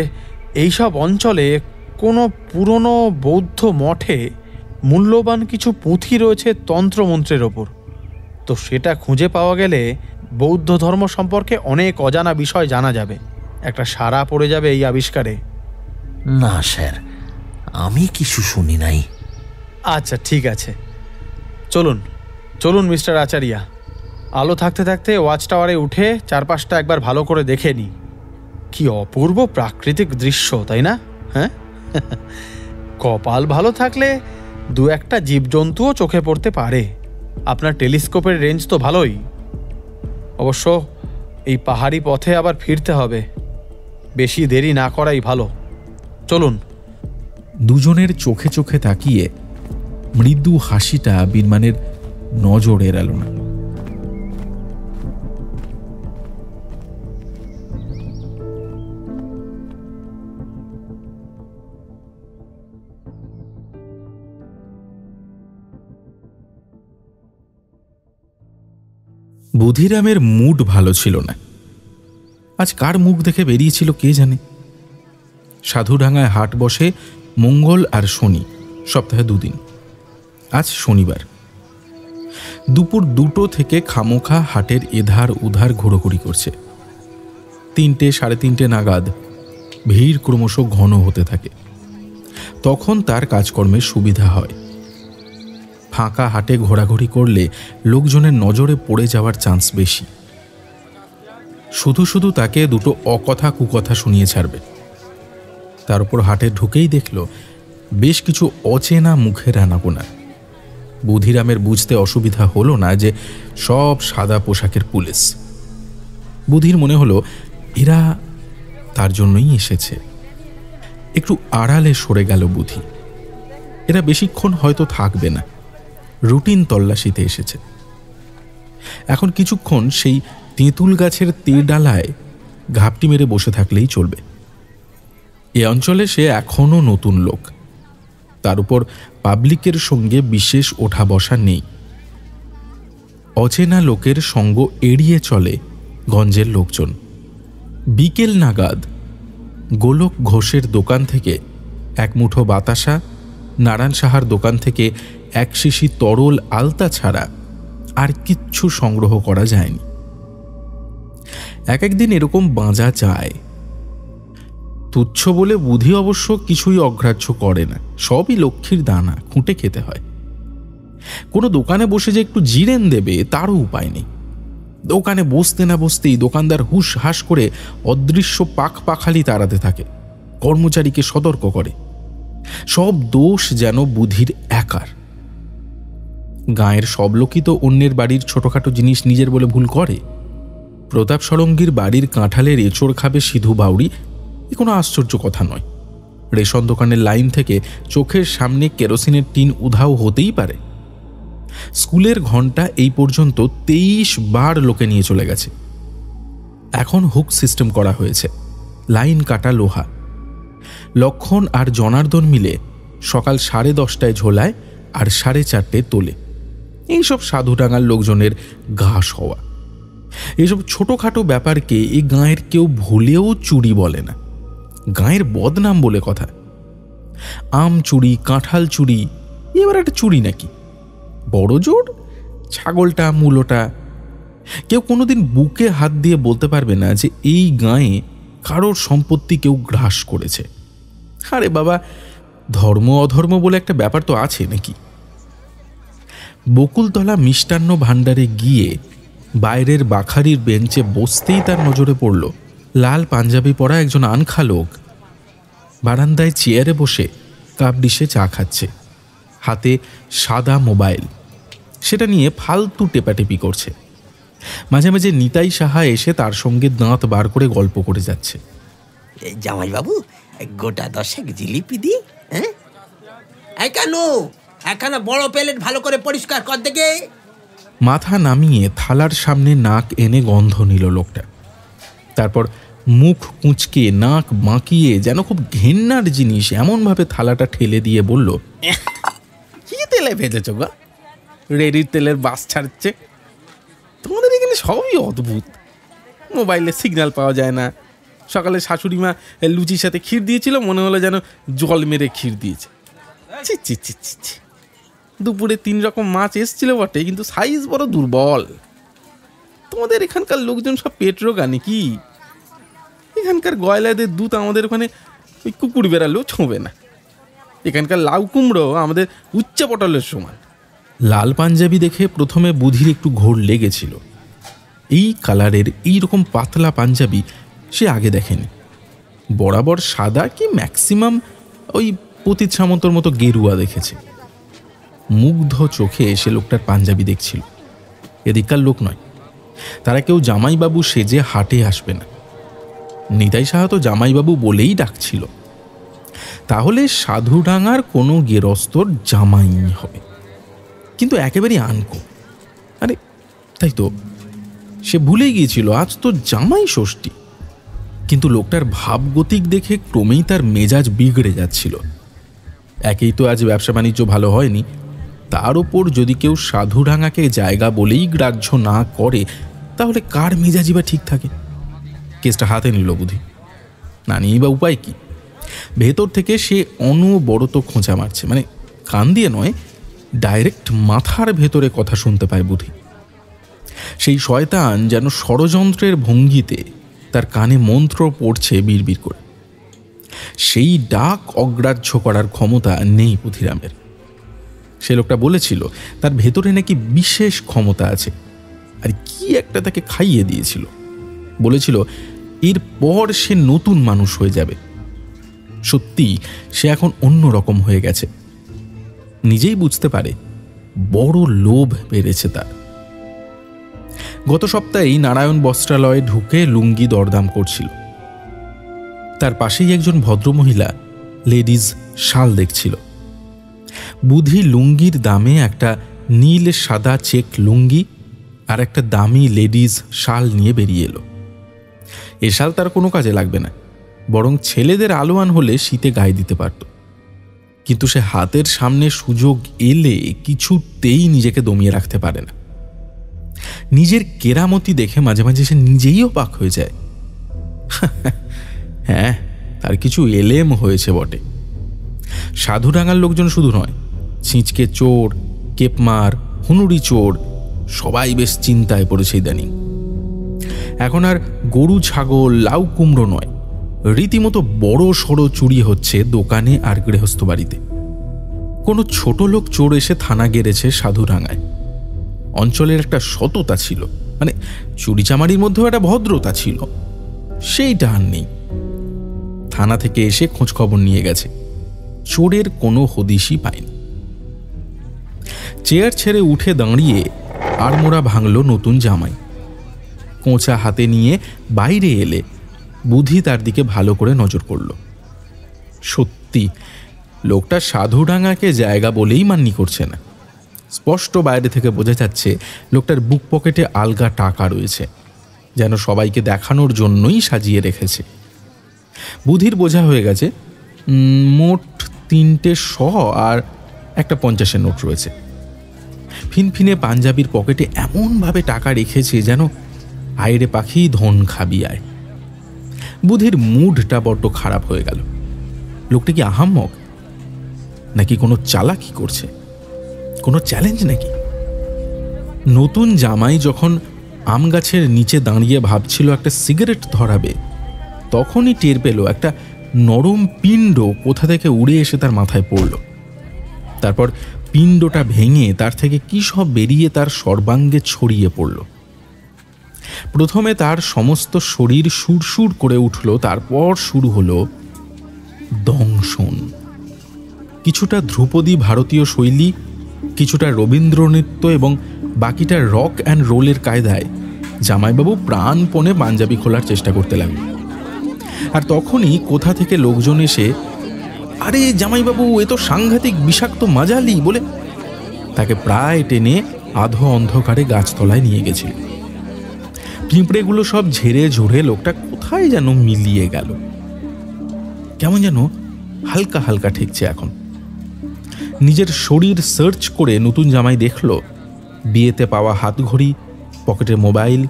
এইসব অঞ্চলে কোনো পুরনো বৌদ্ধ মঠে মূল্যবান কিছু পুঁথি রয়েছে তন্ত্রমন্ত্রের ওপর। তো সেটা খুঁজে পাওয়া গেলে বৌদ্ধ ধর্ম সম্পর্কে অনেক অজানা বিষয় জানা যাবে, একটা সাড়া পড়ে যাবে এই আবিষ্কারে। না স্যার, আমি কিছু শুনি নাই। আচ্ছা ঠিক আছে, চলুন চলুন মিস্টার আচারিয়া, আলো থাকতে থাকতে ওয়াচ টাওয়ারে উঠে চারপাশটা একবার ভালো করে দেখে নিই। কি অপূর্ব প্রাকৃতিক দৃশ্য, তাই না? হ্যাঁ, কপাল ভালো থাকলে 2-1টা জীবজন্তুও চোখে পড়তে পারে। আপনার টেলিস্কোপের রেঞ্জ তো ভালোই। অবশ্য এই পাহাড়ি পথে আবার ফিরতে হবে, বেশি দেরি না করাই ভালো। চলুন। দুজনের চোখে চোখে তাকিয়ে মৃদু হাসিটা বীরমানের নজর এড়াল না। বুধিরামের মুড ভালো ছিল না। আজ কার মুখ দেখে বেরিয়েছিল কে জানে। সাধুডাঙ্গায় হাট বসে মঙ্গল আর শনি, সপ্তাহে 2 দিন। আজ শনিবার। দুপুর 2টো থেকে খামোখা হাটের এধার উধার ঘোরাঘুরি করছে। 3টে, 3:30 নাগাদ ভিড় ক্রমশ ঘন হতে থাকে। তখন তার কাজকর্মের সুবিধা হয়। ফাঁকা হাটে ঘোরাঘুরি করলে লোকজনের নজরে পড়ে যাওয়ার চান্স বেশি। শুধু শুধু তাকে 2টো অকথা কুকথা শুনিয়ে ছাড়বে। তার উপর হাটে ঢুকেই দেখল বেশ কিছু অচেনা মুখের আনাগোনা। বুধিরামের বুঝতে অসুবিধা হলো না যে সব সাদা পোশাকের পুলিশ। বুধির মনে হলো এরা তার জন্যই এসেছে। একটু আড়ালে সরে গেল বুধি। এরা বেশিক্ষণ হয়তো থাকবে না, রুটিন তল্লাশিতে এসেছে। এখন কিছুক্ষণ সেই তেঁতুল গাছের ডালায় ঘাপটি মেরে বসে থাকলেই চলবে। এ অঞ্চলে সে এখনো নতুন লোক, তার উপর পাবলিকের সঙ্গে বিশেষ ওঠা বসা নেই। অচেনা লোকের সঙ্গ এড়িয়ে চলে গঞ্জের লোকজন। বিকেল নাগাদ গোলক ঘোষের দোকান থেকে 1 মুঠো বাতাসা, নারায়ণ সাহার দোকান থেকে 1 শিশি তরল আলতা ছাড়া আর কিচ্ছু সংগ্রহ করা যায়নি। একদিন এরকম বাঁজা যায়। তুচ্ছ বলে বুধি অবশ্য কিছুই অগ্রাহ্য করে না, সবই লক্ষ্মীর দানা, খুঁটে খেতে হয়। কোনো দোকানে বসে যে একটু জিরেন দেবে তারও উপায় নেই। দোকানে বসতে না বসতেই দোকানদার হুশ হাস করে অদৃশ্য পাখালি তাড়াতে থাকে, কর্মচারীকে সতর্ক করে। সব দোষ যেন বুধির একার। গাঁয়ের সব লোকই তো অন্যের বাড়ির ছোটখাটো জিনিস নিজের বলে ভুল করে। প্রতাপ সরঙ্গীর বাড়ির কাঁঠালের এঁচড় খাবে সিধু বাউরি, এ কোনো আশ্চর্য কথা নয়। রেশন দোকানের লাইন থেকে চোখের সামনে কেরোসিনের টিন উধাও হতেই পারে। স্কুলের ঘন্টা এই পর্যন্ত 23 বার লোকে নিয়ে চলে গেছে। এখন হুক সিস্টেম করা হয়েছে, লাইন কাটা লোহা। লক্ষণ আর জনার্দন মিলে সকাল 10:30টায় ঝোলায় আর 4:30 তোলে। এইসব সাধুডাঙ্গার লোকজনের ঘাস হওয়া। এসব ছোটখাটো ব্যাপারকে এই গাঁয়ের কেউ ভুলেও চুরি বলে না, গাঁয়ের বদনাম বলে কথা। আম চুরি, কাঁঠাল চুরি, এবার একটা চুরি নাকি? বড় জোর ছাগলটা, মূলোটা। কেউ কোনোদিন বুকে হাত দিয়ে বলতে পারবে না যে এই গাঁয়ে কারোর সম্পত্তি কেউ গ্রাস করেছে। আরে বাবা, ধর্ম অধর্ম বলে একটা ব্যাপার তো আছে নাকি? বকুলতলা মিষ্টান্ন ভাণ্ডারে গিয়ে বাইরের বাখারির বেঞ্চে বসতেই তার নজরে পড়ল লাল পাঞ্জাবি পরা একজন আনখা লোক বারান্দায় চেয়ারে বসে কাপ ডিশে চা খাচ্ছে, হাতে সাদা মোবাইল, সেটা নিয়ে ফালতু টেপাটেপি করছে। মাঝে মাঝে নিতাই সাহা এসে তার সঙ্গে দাঁত বার করে গল্প করে যাচ্ছে। জামাইবাবু, গোটা 10 জিলিপি দি। হ্যাঁ, কেন একখানা বড় প্লেট ভালো করে পরিষ্কার কর দেখে। মাথা নামিয়ে থালার সামনে নাক এনে গন্ধ নিল লোকটা। তারপর মুখ কুঁচকে নাক বাঁকিয়ে যেন খুব ঘেন্নার জিনিস এমনভাবে থালাটা ঠেলে দিয়ে বলল, কি তেলে ভেজেছ গো? রেডির তেলের বাস ছাড়ছে। তোমাদের এখানে সবই অদ্ভুত। মোবাইলে সিগন্যাল পাওয়া যায় না। সকালে শাশুড়ি মা লুচির সাথে ক্ষীর দিয়েছিল, মনে হলো যেন জল মেরে ক্ষীর দিয়েছে। ছি ছি ছি ছি ছি। দুপুরে 3 রকম মাছ এসছিল বটে, কিন্তু সাইজ বড় দুর্বল। তোমাদের এখানকার লোকজন সব পেট রোগা নাকি? এখানকার গয়লাদের দুধ আমাদের ওখানে ওই কুকুর বেড়ালেও ছোঁবে না। এখানকার লাউ কুমড়ো আমাদের উচ্চ পটলের সমান। লাল পাঞ্জাবি দেখে প্রথমে বুধির একটু ঘোর লেগেছিল। এই কালারের এই রকম পাতলা পাঞ্জাবি সে আগে দেখেনি। বরাবর সাদা কি ম্যাক্সিমাম ওই পতিত সামন্তর মতো গেরুয়া দেখেছে। মুগ্ধ চোখে সে লোকটার পাঞ্জাবি দেখছিল। এদিককার লোক নয়, তারা কেউ জামাইবাবু সেজে হাটে আসবে না। নিতাই সাহা তো জামাইবাবু বলেই ডাকছিল। তাহলে সাধুডাঙ্গার কোনো গেরস্তর জামাই হবে, কিন্তু একেবারেই আনকো। আরে তাই তো, সে ভুলে গিয়েছিল আজ তো জামাই ষষ্ঠী। কিন্তু লোকটার ভাবগতিক দেখে ক্রমেই তার মেজাজ বিগড়ে যাচ্ছিল। একেই তো আজ ব্যবসা বাণিজ্য ভালো হয়নি, তার ওপর যদি কেউ সাধুডাঙ্গাকে জায়গা বলেই গ্রাহ্য না করে, তাহলে কার মেজাজই বা ঠিক থাকে? কেসটা হাতে নিল বুধি। না নিয়েই বা উপায় কি? ভেতর থেকে সে অনবরত খোঁচা মারছে, মানে কান দিয়ে নয়, ডাইরেক্ট মাথার ভেতরে কথা শুনতে পায় বুধি। সেই শয়তান যেন ষড়যন্ত্রের ভঙ্গিতে তার কানে মন্ত্র পড়ছে বিড়বিড় করে। সেই ডাক অগ্রাহ্য করার ক্ষমতা নেই পুথিরামের। সে লোকটা বলেছিল তার ভেতরে নাকি বিশেষ ক্ষমতা আছে, আর কি একটা তাকে খাইয়ে দিয়েছিল। বলেছিল এরপর সে নতুন মানুষ হয়ে যাবে। সত্যি সে এখন অন্য রকম হয়ে গেছে। নিজেই বুঝতে পারে বড় লোভ বেড়েছে তার। গত সপ্তাহেই নারায়ণ বস্ত্রালয়ে ঢুকে লুঙ্গি দরদাম করছিল। তার পাশেই একজন ভদ্রমহিলা লেডিজ শাল দেখছিল। বুধি লুঙ্গির দামে একটা নীল সাদা চেক লুঙ্গি আর একটা দামি লেডিজ শাল নিয়ে বেরিয়ে এলো। এ শাল তার কোনো কাজে লাগবে না, বরং ছেলেদের আলোয়ান হলে শীতে গায়ে দিতে পারত। কিন্তু সে হাতের সামনে সুযোগ এলে কিছুতেই নিজেকে দমিয়ে রাখতে পারে না। নিজের কেরামতি দেখে মাঝে মাঝে সে নিজেই অবাক হয়ে যায়। হ্যাঁ, তার কিছু এলেম হয়েছে বটে। সাধুডাঙ্গার লোকজন শুধু নয়, ছিঁচকে চোর, কেপমার, হুনুরি চোর সবাই বেশ চিন্তায় পড়েছে ইদানিং। এখন আর গরু ছাগল লাউ কুমড়ো নয়, রীতিমতো বড় সড়ো চুরি হচ্ছে দোকানে আর গৃহস্থ বাড়িতে। কোনো ছোট লোক চোর এসে থানা গেড়েছে সাধুডাঙ্গায়। অঞ্চলের একটা সততা ছিল, মানে চুরিচামারির মধ্যেও একটা ভদ্রতা ছিল, সেইটা আর নেই। থানা থেকে এসে খোঁজ খবর নিয়ে গেছে, চোরের কোনো হদিশই পায়নি। চেয়ার ছেড়ে উঠে দাঁড়িয়ে আড়মোড়া ভাঙল নতুন জামাই। কোঁচা হাতে নিয়ে বাইরে এলে বুধি তার দিকে ভালো করে নজর করল। সত্যি লোকটা সাধুডাঙ্গাকে জায়গা বলেই মান্যি করছে না। স্পষ্ট বাইরে থেকে বোঝা যাচ্ছে লোকটার বুক পকেটে আলগা টাকা রয়েছে, যেন সবাইকে দেখানোর জন্যই সাজিয়ে রেখেছে। বুধির বোঝা হয়ে গেছে মোট 3টে 100 আর একটা 50-এর নোট রয়েছে। ফিনফিনে পাঞ্জাবির পকেটে এমনভাবে টাকা রেখেছে যেন আইরে পাখি ধন খাবি আয়। বুধির মুডটা বড্ড খারাপ হয়ে গেল। লোকটা কি আহাম্মক, নাকি কোনো চালাকি করছে, কোনো চ্যালেঞ্জ নাকি? নতুন জামাই যখন আম গাছের নিচে দাঁড়িয়ে ভাবছিল একটা সিগারেট ধরাবে, তখনই টের পেল একটা নরম পিণ্ড কোথা থেকে উড়ে এসে তার মাথায় পড়ল। তারপর পিণ্ডটা ভেঙে তার থেকে কি সব বেরিয়ে তার সর্বাঙ্গে ছড়িয়ে পড়ল। প্রথমে তার সমস্ত শরীর সুরসুর করে উঠল, তারপর শুরু হলো দংশন। কিছুটা ধ্রুপদী ভারতীয় শৈলী, কিছুটা রবীন্দ্র নৃত্য এবং বাকিটা রক অ্যান্ড রোলের কায়দায় জামাইবাবু প্রাণপণে পাঞ্জাবি খোলার চেষ্টা করতে লাগল। আর তখনই কোথা থেকে লোকজন এসে, আরে জামাইবাবু, এ তো সাংঘাতিক বিষাক্ত মাজালি বলে তাকে প্রায় টেনে আধো অন্ধকারে গাছতলায় নিয়ে গেছিল। পিঁপড়েগুলো সব ঝেড়ে ঝুড়ে লোকটা কোথায় যেন মিলিয়ে গেল। কেমন যেন হালকা হালকা ঠেকছে এখন। নিজের শরীর সার্চ করে নতুন জামাই দেখল বিয়েতে পাওয়া হাতঘড়ি, পকেটের মোবাইল,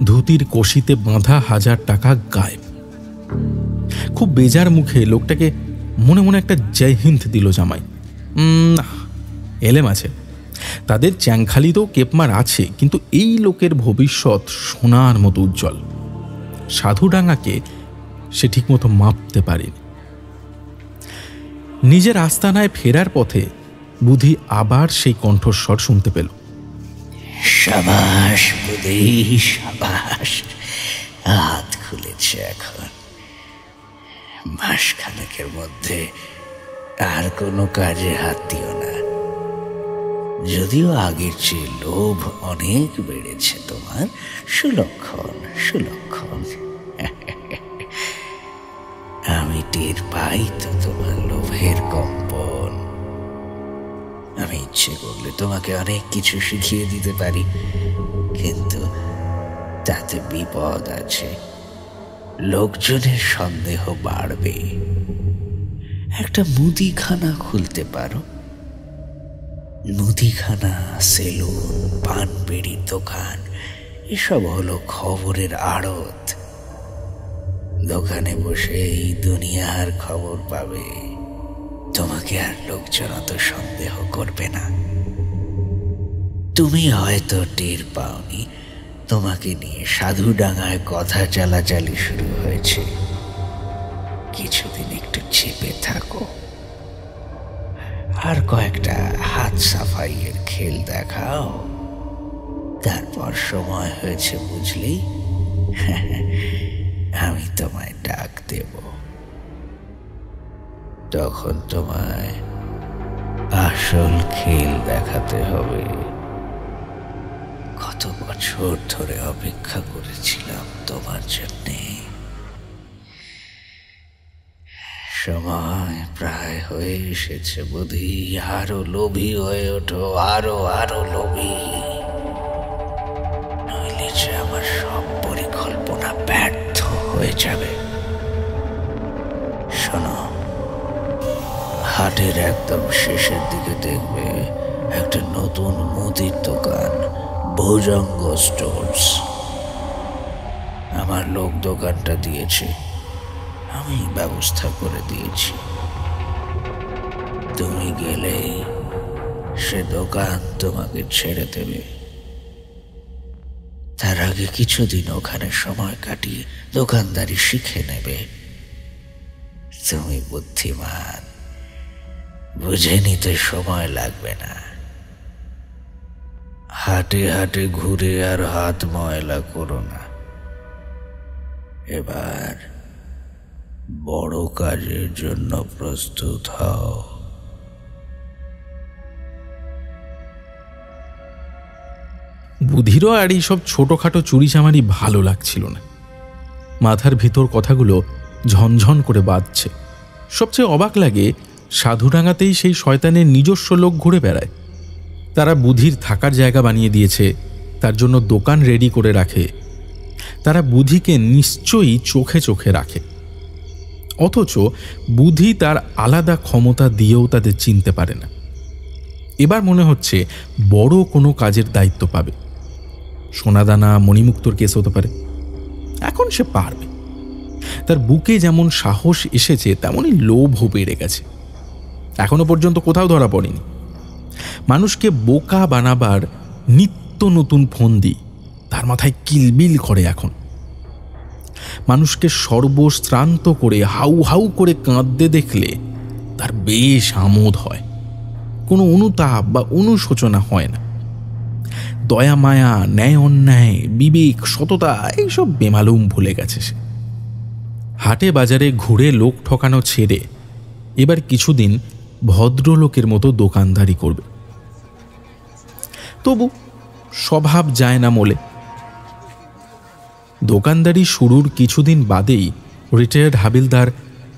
ধুতির কষিতে বাঁধা 1000 টাকা গায়েব। খুব বেজার মুখে লোকটাকে মনে মনে একটা জয় হিন্দ দিল জামাই। এলেম আছে, তাদের চ্যাংখালিতেও কেপমার আছে, কিন্তু এই লোকের ভবিষ্যৎ সোনার মতো উজ্জ্বল। সাধুডাঙ্গাকে সে ঠিকমতো মাপতে পারেনি। নিজের আস্তানায় ফেরার পথে বুধি আবার সেই কণ্ঠস্বর শুনতে পেল। সাবাস বুধি, সাবাস, হাত খুলেছে এখন। মাসখানেকের মধ্যে আর কোনো কাজে হাত দিও না। যদিও আগের চেয়ে লোভ অনেক বেড়েছে তোমার, সুলক্ষণ সুলক্ষণ। আমি টের পাই তো তোমার লোভের কম্পন। আমি ইচ্ছে করলে তোমাকে অনেক কিছু শিখিয়ে দিতে পারি, কিন্তু তাতে বিপদ আছে। লোকজনের সন্দেহ বাড়বে। একটা মুদিখানা খুলতে পারো। মুদিখানা, সেলুন, পান বিড়ির দোকান, এসব হলো খবরের আড়ত। দোকানে বসে এই দুনিয়ার খবর পাবে। তোমাকে আর লোকজন অত সন্দেহ করবে না। তুমি হয়তো টের পাওনি, তোমাকে নিয়ে সাধুডাঙ্গায় কথা চালাচালি শুরু হয়েছে। কিছুদিন একটু চেপে থাকো, আর কয়েকটা হাত সাফাইয়ের খেল দেখাও। তারপর সময় হয়েছে বুঝলি, আমি তোমায় ডাক দেব। তখন তোমায় আসল খেল দেখাতে হবে। কত বছর ধরে অপেক্ষা করেছিলাম তোমার জন্যে। সময় প্রায় হয়ে এসেছে বুধি। আরো লোভী হয়ে ওঠো, আরো আরো লোভী। নইলে যে আমার সব পরিকল্পনা ব্যর্থ হয়ে যাবে। শোনো, হাটের একদম শেষের দিকে দেখবে একটা নতুন মুদির দোকান, ভুজঙ্গ স্টোর্স। আমার লোক দোকানটা দিয়েছে, আমি ব্যবস্থা করে দিয়েছি। তুমি গেলে সে দোকান তোমাকে ছেড়ে দেবে। তার আগে কিছুদিন ওখানে সময় কাটিয়ে দোকানদারি শিখে নেবে। তুমি বুদ্ধিমান, বুঝে নিতে সময় লাগবে না। হাটে হাটে ঘুরে আর হাত ময়লা করো না। এবার বড় কাজের জন্য প্রস্তুত হও। বুধিরও আর এইসব ছোটখাটো চুরিচামারি ভালো লাগছিল না। মাথার ভিতর কথাগুলো ঝনঝন করে বাজছে। সবচেয়ে অবাক লাগে, সাধুডাঙ্গাতেই সেই শয়তানের নিজস্ব লোক ঘুরে বেড়ায়। তারা বুধির থাকার জায়গা বানিয়ে দিয়েছে, তার জন্য দোকান রেডি করে রাখে। তারা বুধিকে নিশ্চয়ই চোখে চোখে রাখে, অথচ বুধি তার আলাদা ক্ষমতা দিয়েও তাদের চিনতে পারে না। এবার মনে হচ্ছে বড় কোনো কাজের দায়িত্ব পাবে। সোনাদানা, মণিমুক্তর কেস হতে পারে। এখন সে পারবে। তার বুকে যেমন সাহস এসেছে, তেমনই লোভও বেড়ে গেছে। এখনো পর্যন্ত কোথাও ধরা পড়েনি। মানুষকে বোকা বানাবার নিত্য নতুন ফন্দি তার মাথায় কিলবিল করে এখন। মানুষকে সর্বশ্রান্ত করে হাউ হাউ করে কাঁদতে দেখলে তার বেশ আমোদ হয়, কোনো অনুতাপ বা অনুশোচনা হয় না। দয়া মায়া, ন্যায় অন্যায়, বিবেক, সততা এইসব বেমালুম ভুলে গেছে সে। হাটে বাজারে ঘুরে লোক ঠকানো ছেড়ে এবার কিছুদিন ভদ্রলোকের মতো দোকানদারি করবে। তবু স্বভাব যায় না মোলে। দোকানদারি শুরুর কিছুদিন বাদেই রিটায়ার্ড হাবিলদার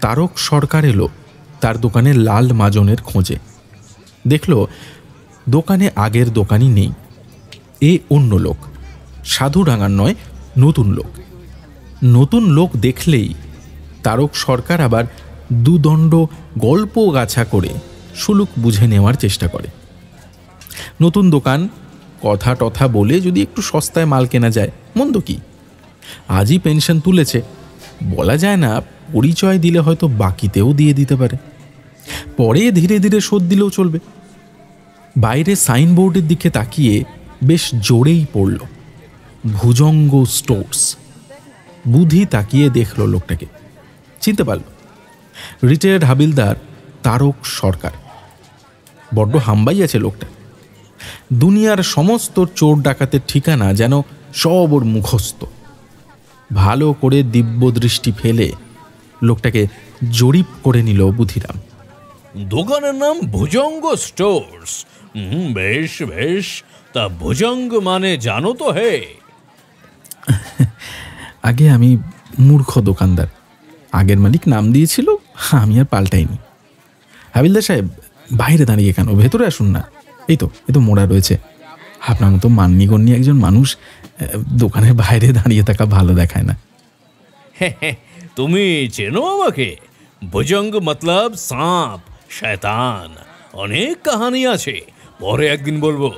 তারক সরকার এলো তার দোকানে লাল মাজনের খোঁজে। দেখল দোকানে আগের দোকানই নেই, এ অন্য লোক, সাধুডাঙ্গার নয়, নতুন লোক। নতুন লোক দেখলেই তারক সরকার আবার দুদণ্ড গল্প গাছা করে সুলুক বুঝে নেওয়ার চেষ্টা করে। নতুন দোকান, কথা টথা বলে যদি একটু সস্তায় মাল কেনা যায় মন্দ কি? আজই পেনশন তুলেছে, বলা যায় না, পরিচয় দিলে হয়তো বাকিতেও দিয়ে দিতে পারে, পরে ধীরে ধীরে শোধ দিলেও চলবে। বাইরে সাইনবোর্ডের দিকে তাকিয়ে বেশ জোরেই পড়ল, ভুজঙ্গ স্টোর্স। বুদ্ধি তাকিয়ে দেখল লোকটাকে, চিনতে পারল, রিটায়ার্ড হাবিলদার তারক সরকার। বড্ড হাম্বাই আছে লোকটা। দুনিয়ার সমস্ত চোর ডাকাতের ঠিকানা যেন সব ওর মুখস্থ। ভালো করে দিব্য দৃষ্টি ফেলে লোকটাকে জরিপ করে নিল বুধিরাম। দোকানের নাম ভুজঙ্গ স্টোর্স। বেশ বেশ, তা ভুজঙ্গ মানে জানো তো? হে, আগে আমি মূর্খ দোকানদার, আগের মালিক নাম দিয়েছিল, আমি আর পাল্টাইনি। হাবিলদার সাহেব, বাইরে দাঁড়িয়ে কেন, ভেতরে আসুন না। এই তো মোড়া রয়েছে। আপনার মতো মান্যিগণ্যী একজন মানুষ দোকানের বাইরে দাঁড়িয়ে থাকা ভালো দেখায় না। তুমি চেনো আমাকে? ভুজঙ্গ মতলব সাপ, শয়তান। অনেক কাহানি আছে, পরে একদিন বলবো।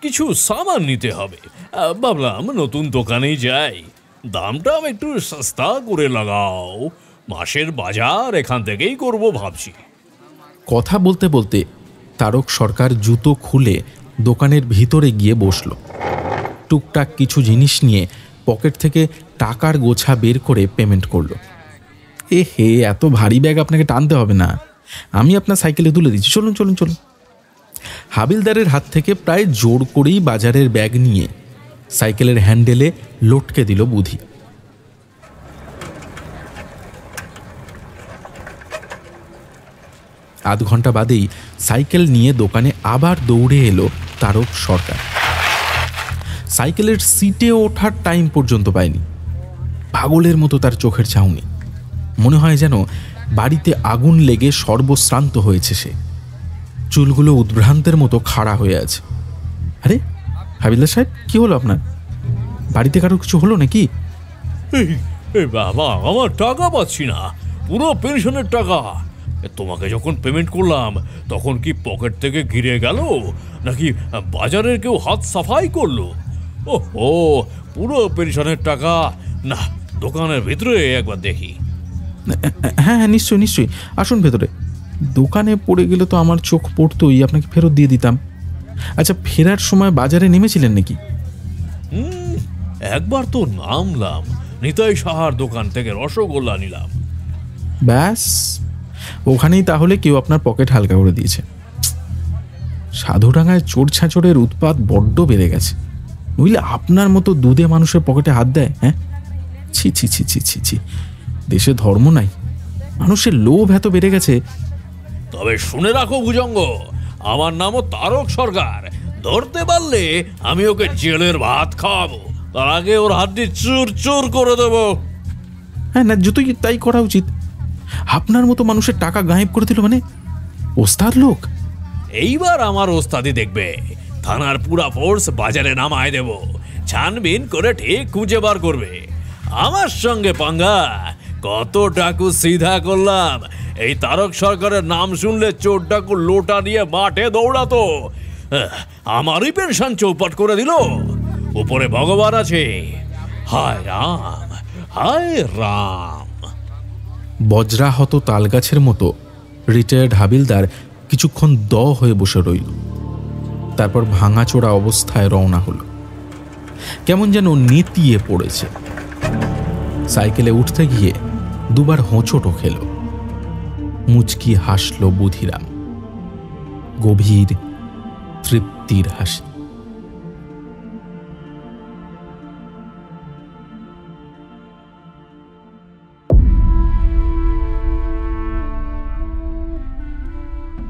কিছু সামান নিতে হবে, ভাবলাম নতুন দোকানেই যাই, দামটা একটু সস্তা করে লাগাও। মাসের বাজার এখান থেকেই করব ভাবছি। কথা বলতে বলতে তারক সরকার জুতো খুলে দোকানের ভিতরে গিয়ে বসল। টুকটাক কিছু জিনিস নিয়ে পকেট থেকে টাকার গোছা বের করে পেমেন্ট করল। হে, এত ভারী ব্যাগ আপনাকে টানতে হবে না, আমি আপনার সাইকেলে তুলে দিচ্ছি, চলুন চলুন চলুন। হাবিলদারের হাত থেকে প্রায় জোর করেই বাজারের ব্যাগ নিয়ে সাইকেলের হ্যান্ডেলে লটকে দিল বুধি। আধ ঘন্টা বাদেই সাইকেল নিয়ে দোকানে আবার দৌড়ে এলো তারক সরকার। সাইকেলের সিটে ওঠার টাইম পর্যন্ত পায়নি। পাগলের মতো তার চোখের চাউনি, মনে হয় যেন বাড়িতে আগুন লেগে সর্বশ্রান্ত হয়েছে সে। চুলগুলো উদ্ভ্রান্তের মতো খাড়া হয়ে আছে। আরে হাবিলদার সাহেব, কি হলো আপনার? বাড়িতে কারো কিছু হলো নাকি? বাবা, আমার টাকা পাচ্ছি না, পুরো পেনশনের টাকা। তোমাকে যখন পেমেন্ট করলাম তখন কি পকেট থেকে গিরে গেল, নাকি বাজারের কেউ হাত সাফাই করলো? ও পুরো পেনশনের টাকা। না, দোকানের ভিতরে একবার দেখি। হ্যাঁ হ্যাঁ, নিশ্চয়ই নিশ্চয়ই, আসুন ভেতরে। দোকানে পড়ে গেলে তো আমার চোখ পড়তোই, আপনাকে ফেরত দিয়ে দিতাম। আচ্ছা, ফেরার সময় বাজারে নেমেছিলেন নাকি? একবার তো নামলাম, নিতাই সাহার দোকান থেকে রসগোল্লা নিলাম। ব্যাস, ওখানেই তাহলে কেউ আপনার পকেট হালকা করে দিয়েছে। সাধুডাঙ্গায় চোর ছাঁচোরের উৎপাত বড্ড বেড়ে গেছে, বুঝলে? আপনার মতো দুধে মানুষের পকেটে হাত দেয়? হ্যাঁ, ছি ছি ছি ছি ছি ছি, দেশে ধর্ম নাই, মানুষের লোভ এত বেড়ে গেছে। তবে শুনে রাখো ভুজঙ্গ, আমার নামও তারক সরকার। ধরতে পারলে আমি ওকে জেলের ভাত খাওয়াবো, তার আগে ওর হাড্ডি চুর চুর করে দেবো। হ্যাঁ, না যতই তাই করা উচিত। আপনার মতো মানুষের টাকা গায়েব করে দিল মানে? ওস্তাদ লোক। এইবার আমার ওস্তাদি দেখবে, থানার পুরা ফোর্স বাজারে নামায় দেব, ছানবিন করে ঠিক খুঁজে বার করবে। আমার সঙ্গে পাঙ্গা, কত ডাকু সিধা করলাম। এই তারক সরকারের নাম শুনলে চোর ডাকু লোটা নিয়ে মাঠে দৌড়াতো, আমারই পেনশন চৌপট করে দিল। উপরে ভগবান আছে, হায় রাম হায় রাম। বজ্রাহত তালগাছের মতো রিটায়ার্ড হাবিলদার কিছুক্ষণ হয়ে বসে রইল। তারপর ভাঙাচোরা অবস্থায় রওনা হলো। কেমন যেন নেতিয়ে পড়েছে। সাইকেলে উঠতে গিয়ে দুবার হোঁচটও খেল। মুচকি হাসল বুধিরাম, গভীর তৃপ্তির হাসি।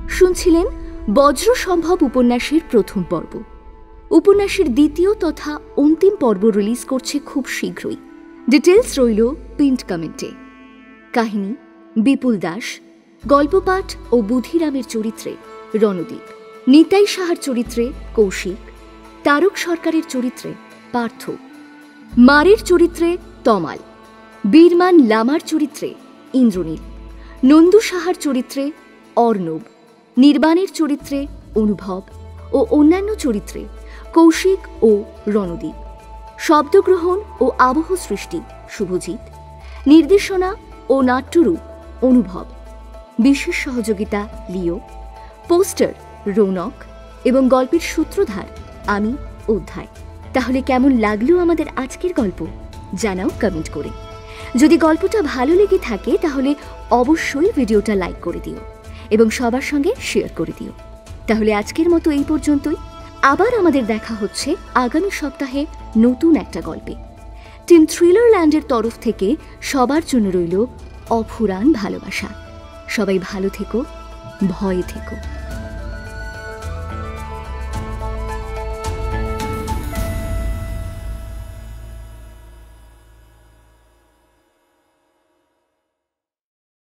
শুনছিলেন বজ্র সম্ভব উপন্যাসের প্রথম পর্ব। উপন্যাসের দ্বিতীয় তথা অন্তিম পর্ব রিলিজ করছে খুব শীঘ্রই। ডিটেলস রইল পিন্ট কমেন্টে। কাহিনী বিপুল দাস, গল্পপাঠ ও বুধিরামের চরিত্রে রণদীপ, নিতাই সাহার চরিত্রে কৌশিক, তারক সরকারের চরিত্রে পার্থ, মারের চরিত্রে তমাল, বীরমান লামার চরিত্রে ইন্দ্রনীল, নন্দু সাহার চরিত্রে অর্ণব, নির্বাণের চরিত্রে অনুভব ও অন্যান্য চরিত্রে কৌশিক ও রণদীপ। শব্দগ্রহণ ও আবহ সৃষ্টি শুভজিৎ, নির্দেশনা ও নাট্যরূপ অনুভব, বিশেষ সহযোগিতা লিও, পোস্টার রৌনক এবং গল্পের সূত্রধার আমি অধ্যায়। তাহলে কেমন লাগলো আমাদের আজকের গল্প জানাও কমেন্ট করে। যদি গল্পটা ভালো লেগে থাকে তাহলে অবশ্যই ভিডিওটা লাইক করে দিও এবং সবার সঙ্গে শেয়ার করে দিও। তাহলে আজকের মতো এই পর্যন্তই। আবার আমাদের দেখা হচ্ছে আগামী সপ্তাহে নতুন একটা গল্পে। টিম থ্রিলার ল্যান্ডের তরফ থেকে সবার জন্য রইল অফুরান ভালোবাসা। সবাই ভালো থেকো, ভয়ে থেকো।